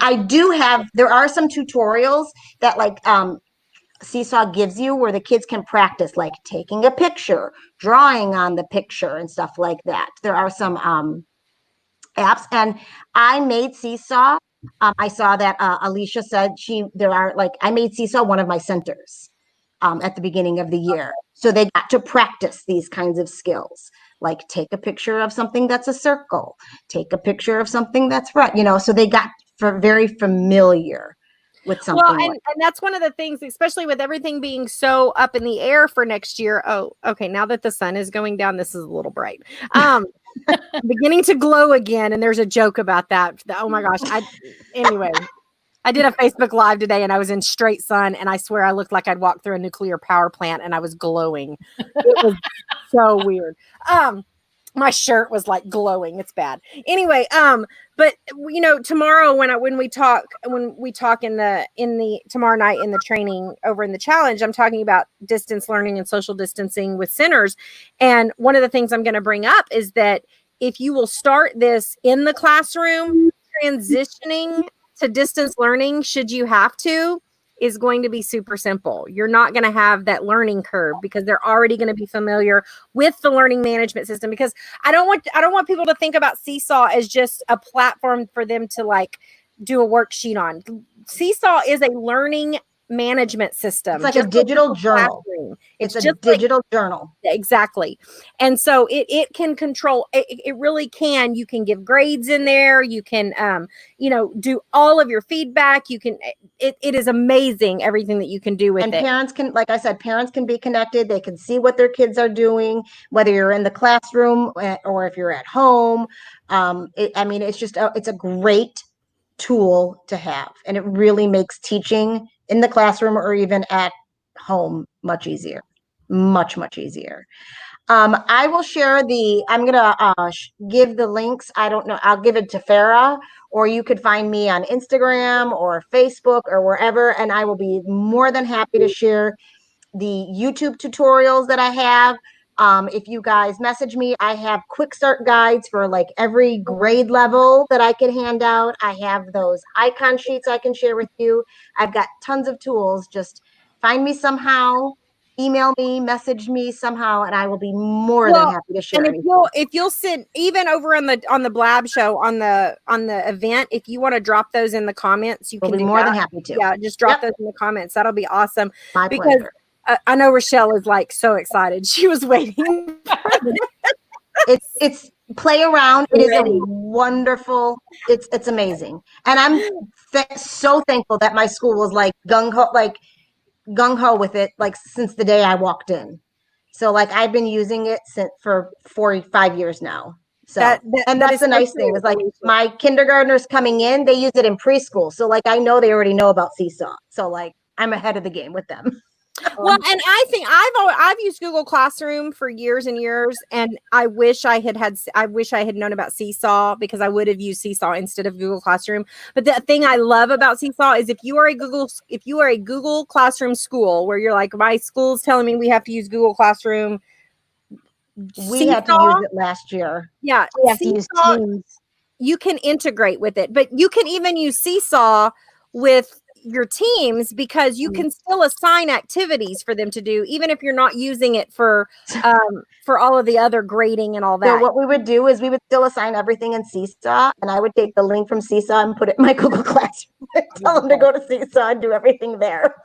there are some tutorials that like SEESAW gives you where the kids can practice like taking a picture, drawing on the picture and stuff like that. There are some apps, and I made SEESAW. I saw that Alicia said I made SEESAW one of my centers at the beginning of the year. So they got to practice these kinds of skills, like take a picture of something that's a circle, take a picture of something that's right, so they got very familiar with something. Well, and that's one of the things, especially with everything being so up in the air for next year. Oh, okay. Now that the sun is going down, this is a little bright. Beginning to glow again. And there's a joke about that. Oh my gosh. Anyway, I did a Facebook Live today and I was in straight sun, and I swear I looked like I'd walked through a nuclear power plant and I was glowing. It was so weird. My shirt was like glowing. It's bad. Anyway, but tomorrow when we talk in the tomorrow night in the training over in the challenge, I'm talking about distance learning and social distancing with centers. And one of the things I'm going to bring up is that if you will start this in the classroom, transitioning to distance learning, should you have to, is going to be super simple. You're not going to have that learning curve because they're already going to be familiar with the learning management system. Because I don't want people to think about SEESAW as just a platform for them to like do a worksheet on. SEESAW is a learning management system. It's like a digital journal. It's a digital journal. Exactly. And so it can control, it really can. You can give grades in there. You can, do all of your feedback. You can, it is amazing everything that you can do with it. And parents can, like I said, parents can be connected. They can see what their kids are doing, whether you're in the classroom or if you're at home. It's a great tool to have. And it really makes teaching in the classroom or even at home much easier. Much easier. I will share I'm going to give the links. I don't know. I'll give it to Farah, or you could find me on Instagram or Facebook or wherever. And I will be more than happy to share the YouTube tutorials that I have. If you guys message me, I have quick start guides for like every grade level that I can hand out. I have those icon sheets I can share with you. I've got tons of tools. Just find me somehow, email me, message me somehow, and I will be more than happy to share. And if you'll send, even over on the Blab Show on the event, if you want to drop those in the comments, you can be more than happy to. Yeah, just drop those in the comments. That'll be awesome. My pleasure. I know Rochelle is like so excited. She was waiting. It's play around. It is a wonderful. It's amazing, and I'm so thankful that my school was like gung ho with it, like since the day I walked in. So like I've been using it for 45 years now. So that's the nice thing is like my kindergartners coming in, they use it in preschool. So like I know they already know about SEESAW. So like I'm ahead of the game with them. Well, and I think I've used Google Classroom for years and years, and I wish I had known about SEESAW, because I would have used SEESAW instead of Google Classroom. But the thing I love about SEESAW is if you are a Google Classroom school where you're like, my school's telling me we have to use Google Classroom. We had to use it last year. Yeah, we have to use Teams. You can integrate with it, but you can even use SEESAW with your teams, because you can still assign activities for them to do, even if you're not using it for all of the other grading and all that. So what we would do is we would still assign everything in SEESAW, and I would take the link from SEESAW and put it in my Google Classroom and tell them to go to SEESAW and do everything there.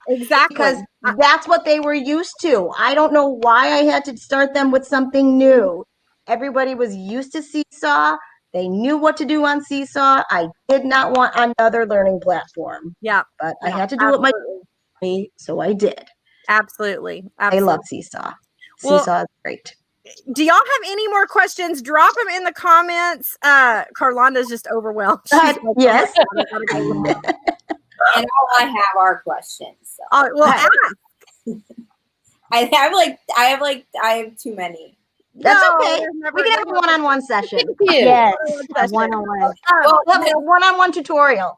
Exactly. Because that's what they were used to. I don't know why I had to start them with something new. Everybody was used to SEESAW. They knew what to do on SEESAW. I did not want another learning platform. Yeah. But I had to do it so I did. Absolutely. I love SEESAW. SEESAW is great. Do y'all have any more questions? Drop them in the comments. Carlonda's just overwhelmed. Yes. And all I have are questions. So. Ask. I have too many. That's okay. We can have a one-on-one session. Yes, a one-on-one. A one-on-one tutorial.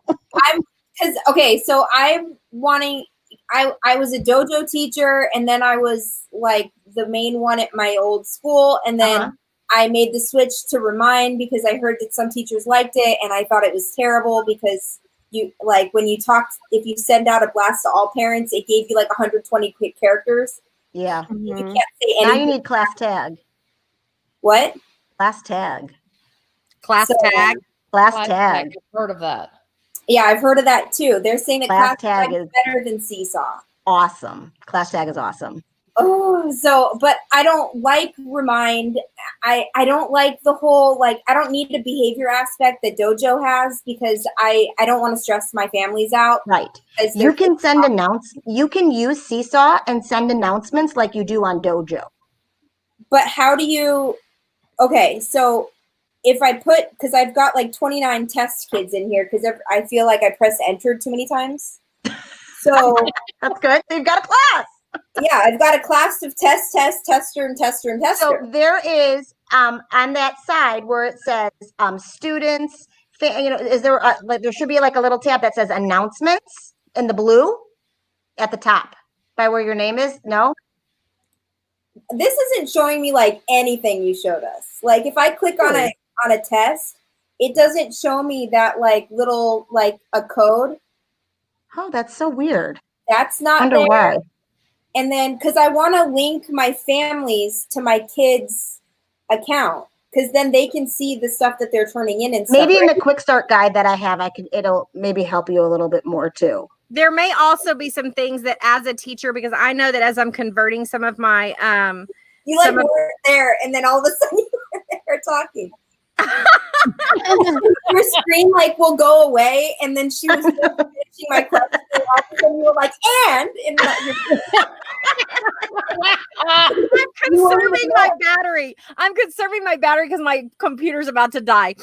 So I'm wanting. I was a dojo teacher, and then I was like the main one at my old school, and then I made the switch to Remind because I heard that some teachers liked it, and I thought it was terrible because you when you talked, if you send out a blast to all parents, it gave you like 120 quick characters. Yeah, you can't say anything. Now you need class tag. What? Class tag. Class tag. I've heard of that. Yeah, I've heard of that too. They're saying that class tag is better than SEESAW. Awesome. Class tag is awesome. Oh, but I don't like Remind. I don't like the whole, I don't need the behavior aspect that Dojo has because I don't want to stress my families out. Right. You can you can use SEESAW and send announcements like you do on Dojo. But how do you, so if I because I've got 29 test kids in here because I feel like I press enter too many times. So that's good. You've got a class. Yeah, I've got a class of tester, and tester. So there is on that side where it says students, is there there should be like a little tab that says announcements in the blue at the top by where your name is. No, this isn't showing me anything you showed us. If I click on a test, it doesn't show me that little a code. Oh, that's so weird. That's not wonder there. Why. And then, because I want to link my families to my kids' account, because then they can see the stuff that they're turning in and stuff. Maybe in the quick start guide that I have, it'll maybe help you a little bit more too. There may also be some things that as a teacher, because I know that as I'm converting some of my you like were there and then all of a sudden you were there talking. Your screen like will go away and then she was finishing my question and all of a sudden you were like, and I'm conserving my battery. I'm conserving my battery because my computer's about to die.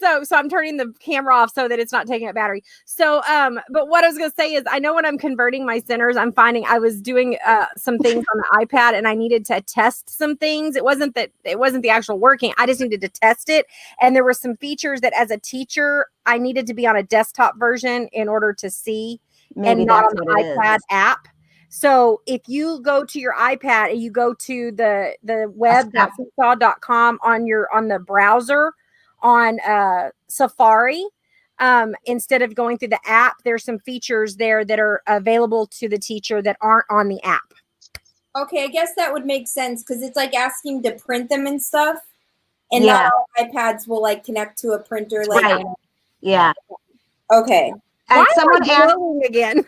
So I'm turning the camera off so that it's not taking up battery. So, but what I was going to say is I know when I'm converting my centers, I'm finding I was doing some things on the iPad and I needed to test some things. It wasn't the actual working. I just needed to test it. And there were some features that as a teacher, I needed to be on a desktop version in order to see. Maybe and not on the iPad app. So if you go to your iPad and you go to the web.seesaw.com on the browser on Safari, instead of going through the app, there's some features there that are available to the teacher that aren't on the app. Okay, I guess that would make sense because it's like asking to print them and stuff. And not all iPads will like connect to a printer. Like, right. Yeah. Okay. And someone asked again.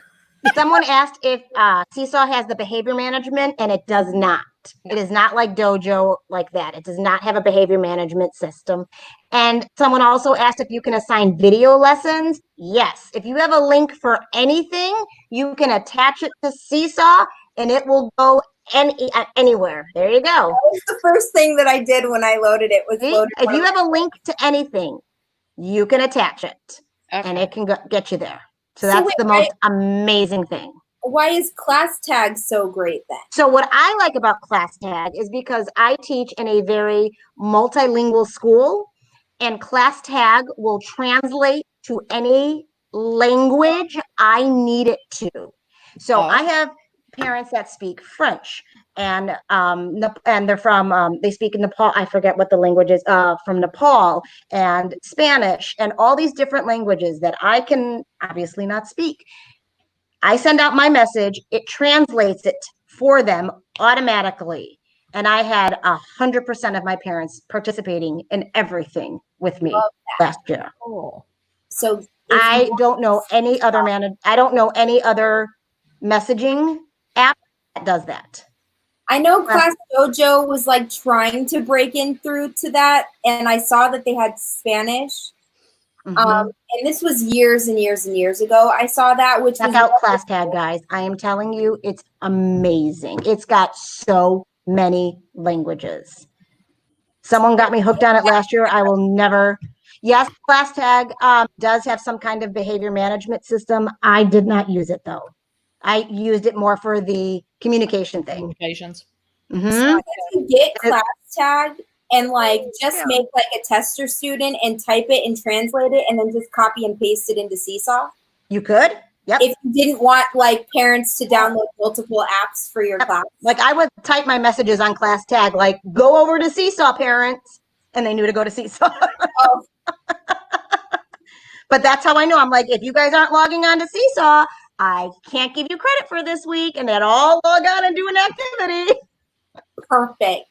Someone asked if SEESAW has the behavior management, and it does not. It is not like Dojo like that. It does not have a behavior management system. And someone also asked if you can assign video lessons. Yes. If you have a link for anything, you can attach it to SEESAW, and it will go anywhere. There you go. That was the first thing that I did when I loaded it. Was loaded if you have a link to anything, you can attach it, and it can get you there. So that's the most amazing thing. Why is class tag so great then? So what I like about class tag is because I teach in a very multilingual school, and class tag will translate to any language I need it to. So I have parents that speak French and they're from they speak in Nepal. I forget what the language is, from Nepal, and Spanish, and all these different languages that I can obviously not speak. I send out my message, it translates it for them automatically, and I had 100% of my parents participating in everything with me last year. So I don't know any other messaging app that does that. I know Class Dojo was like trying to break in through to that, and I saw that they had Spanish. And this was years and years and years ago. I saw that, which check out Class Tag, guys. I am telling you, it's amazing. It's got so many languages. Someone got me hooked on it last year. I will never. Yes, Class Tag does have some kind of behavior management system. I did not use it though. I used it more for the communication thing. Communications. So I can get Class Tag and like just make like a tester student and type it and translate it and then just copy and paste it into SEESAW. You could. Yep. If you didn't want like parents to download multiple apps for your class. Like I would type my messages on Class Tag, like go over to SEESAW, parents, and they knew to go to SEESAW. But that's how I know. I'm like, if you guys aren't logging on to SEESAW, I can't give you credit for this week, and then all log on and do an activity. Perfect.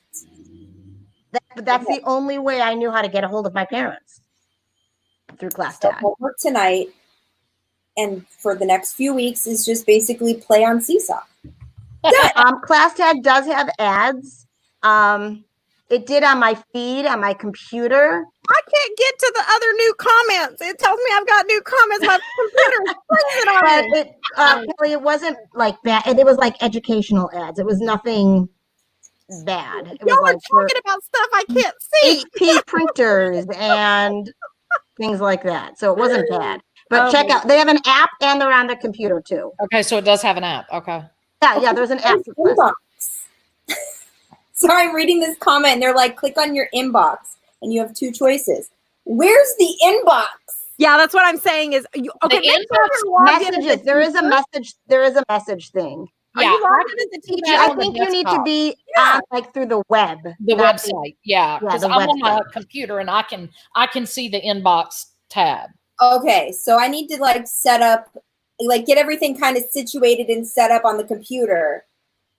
That's the only way I knew how to get a hold of my parents, through Class Tag. Homework tonight and for the next few weeks is just basically play on SEESAW. Class Tag does have ads. It did on my feed on my computer. I can't get to the other new comments. It tells me I've got new comments. My computer is freezing on me. Kelly, it wasn't like bad. It was like educational ads. It was nothing bad. It Y'all was are talking about stuff I can't see. HP printers and things like that. So it wasn't bad. But check out, they have an app and they're on their computer too. Okay, so it does have an app. Okay. Yeah, there's an app for Class. So I'm reading this comment and they're like, click on your inbox and you have two choices. Where's the inbox? Yeah, that's what I'm saying is okay. Messages. There is a message thing. Yeah, I think you need to be on like through the web. The website. Yeah. Because I'm on my computer and I can see the inbox tab. Okay. So I need to like set up, like get everything kind of situated and set up on the computer.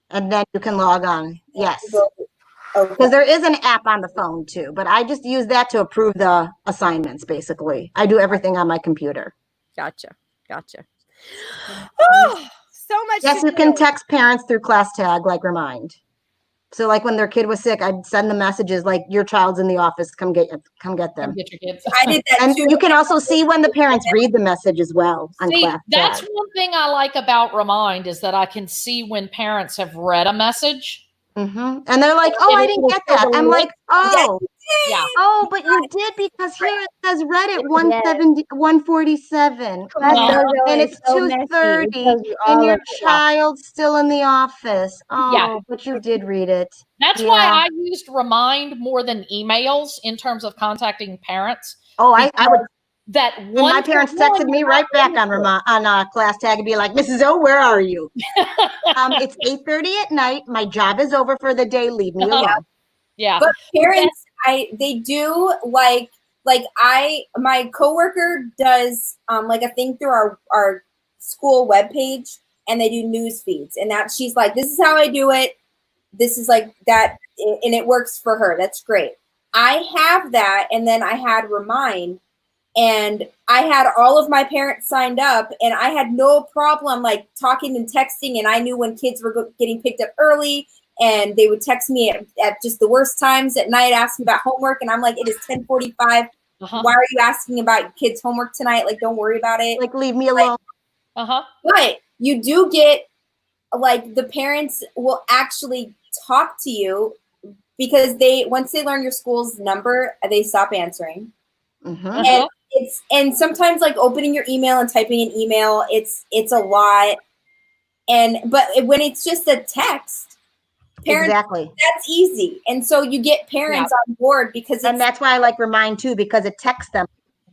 And then you can log on. Yes. Okay. Because there is an app on the phone too, but I just use that to approve the assignments, basically. I do everything on my computer. Gotcha. Oh, so much. Yes, you can text parents through class tag, like Remind. So like when their kid was sick, I'd send the messages like your child's in the office, come get them. Come get your kids. I did that And too. you can also see when the parents read the message as well on See, class that's tag. one thing I like about Remind is that I can see when parents have read a message. Mm-hmm. And they're like, oh, I didn't get that. I'm like, oh, Yeah. oh, but you did because here it says read it 147. And it's 2:30 and your child's still in the office. Oh, but you did read it. That's why I used Remind more than emails in terms of contacting parents. Oh, I would. That and my parents texted me right back on class tag and be like, Mrs. O, where are you? It's 8:30 at night. My job is over for the day. Leave me alone. Yeah. But parents, they do my coworker does like a thing through our school webpage, and they do news feeds, and that she's like, this is how I do it. This is like that, and it works for her. That's great. I have that, and then I had Remind. And I had all of my parents signed up, and I had no problem like talking and texting. And I knew when kids were getting picked up early, and they would text me at just the worst times at night, asking about homework. And I'm like, it is 10:45. Why are you asking about your kids' homework tonight? Like, don't worry about it. Like, leave me alone. But you do get like the parents will actually talk to you because once they learn your school's number, they stop answering. And and sometimes like opening your email and typing an email, it's a lot. But when it's just a text, parents, that's easy. And so you get parents on board because that's why I like Remind too, because it texts them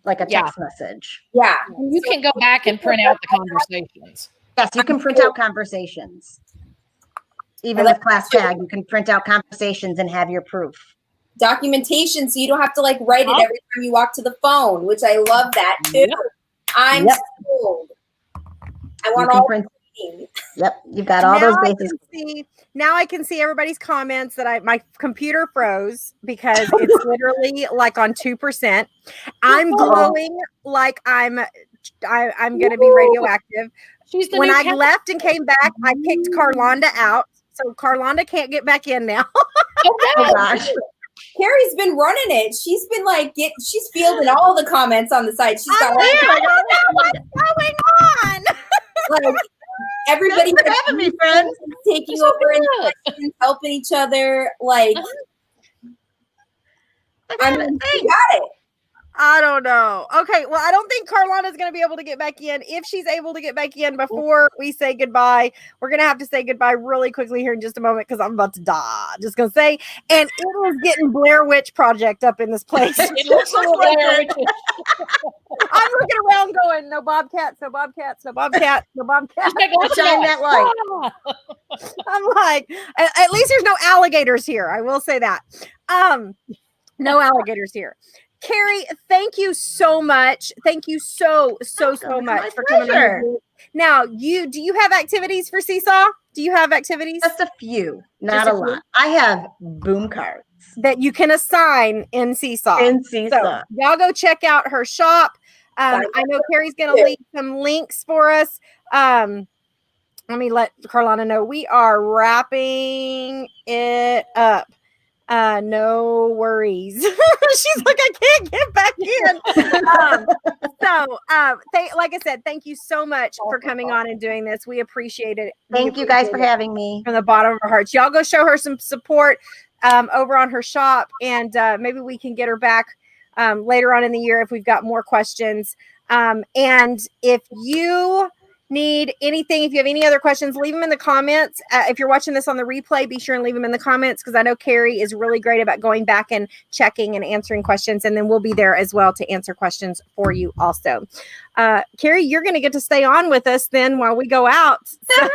like a text message. Yeah. You can go back and print out the conversations. Yes, you can print out conversations. Even with class tag, you can print out conversations and have your proof. Documentation, so you don't have to like write it every time you walk to the phone, which I love that too. I'm sold. I want all the things. Yep, you've got all those bases. Now I can see everybody's comments that my computer froze because it's literally like on 2%. I'm glowing like I'm going to be radioactive. When I left and came back, I kicked Carlonda out, so Carlonda can't get back in now. Oh gosh. Carrie's been running it. She's been like, she's fielding all the comments on the site. She's got I don't know what's going on. Like everybody having me, friends. Taking over and helping each other. Like, I mean, you got it. I don't know. Okay, well, I don't think Carlana's going to be able to get back in. If she's able to get back in before we say goodbye, we're going to have to say goodbye really quickly here in just a moment because I'm about to die. Just going to say, and it is getting Blair Witch Project up in this place. It looks like Blair Witch. I'm looking around going, no bobcats, no bobcats, no bobcats, no bobcats. Shine that light. I'm like, at least there's no alligators here. I will say that. No alligators here. Carrie, thank you so much. Thank you so much for coming on. Now, do you have activities for SEESAW? Do you have activities? Just a few, not a lot. I have boom cards that you can assign in SEESAW. So y'all go check out her shop. I know Carrie's going to leave some links for us. Let me let Carlana know we are wrapping it up. No worries. She's like, I can't get back in. Like I said, thank you so much for coming on and doing this. We appreciate it. Thank you guys for having me. From the bottom of our hearts. Y'all go show her some support over on her shop, and maybe we can get her back later on in the year if we've got more questions. And if you need anything, if you have any other questions, leave them in the comments. If you're watching this on the replay, be sure and leave them in the comments because I know Carrie is really great about going back and checking and answering questions, and then we'll be there as well to answer questions for you also. Carrie, you're going to get to stay on with us then while we go out. So.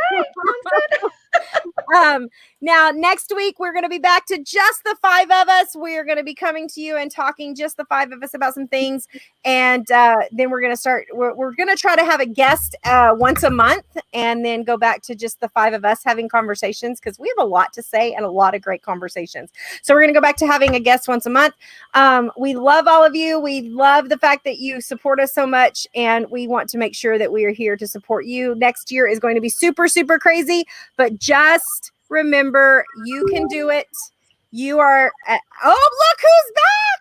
Now, next week, we're going to be back to just the 5 of us. We are going to be coming to you and talking just the 5 of us about some things. And then we're going to start, we're going to try to have a guest once a month and then go back to just the 5 of us having conversations because we have a lot to say and a lot of great conversations. So we're going to go back to having a guest once a month. We love all of you. We love the fact that you support us so much. And we want to make sure that we are here to support you. Next year is going to be super, super crazy, but just remember, you can do it. You are. Look who's back!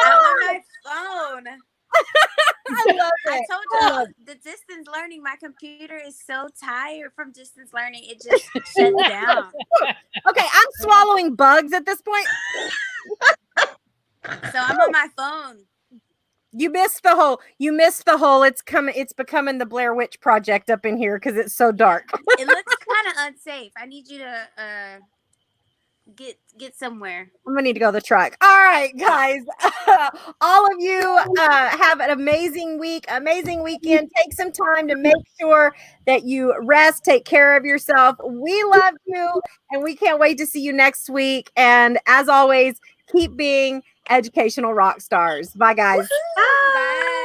I'm on my phone. I love I it. told you the distance learning. My computer is so tired from distance learning. It just shut down. Okay, I'm swallowing bugs at this point. So I'm on my phone. You missed the hole. It's coming. It's becoming the Blair Witch Project up in here because it's so dark. It looks kind of unsafe. I need you to get somewhere. I'm gonna need to go to the truck. All right, guys. All of you have an amazing week, amazing weekend. Take some time to make sure that you rest, take care of yourself. We love you, and we can't wait to see you next week. And as always, keep being educational rock stars. Bye, guys. Bye.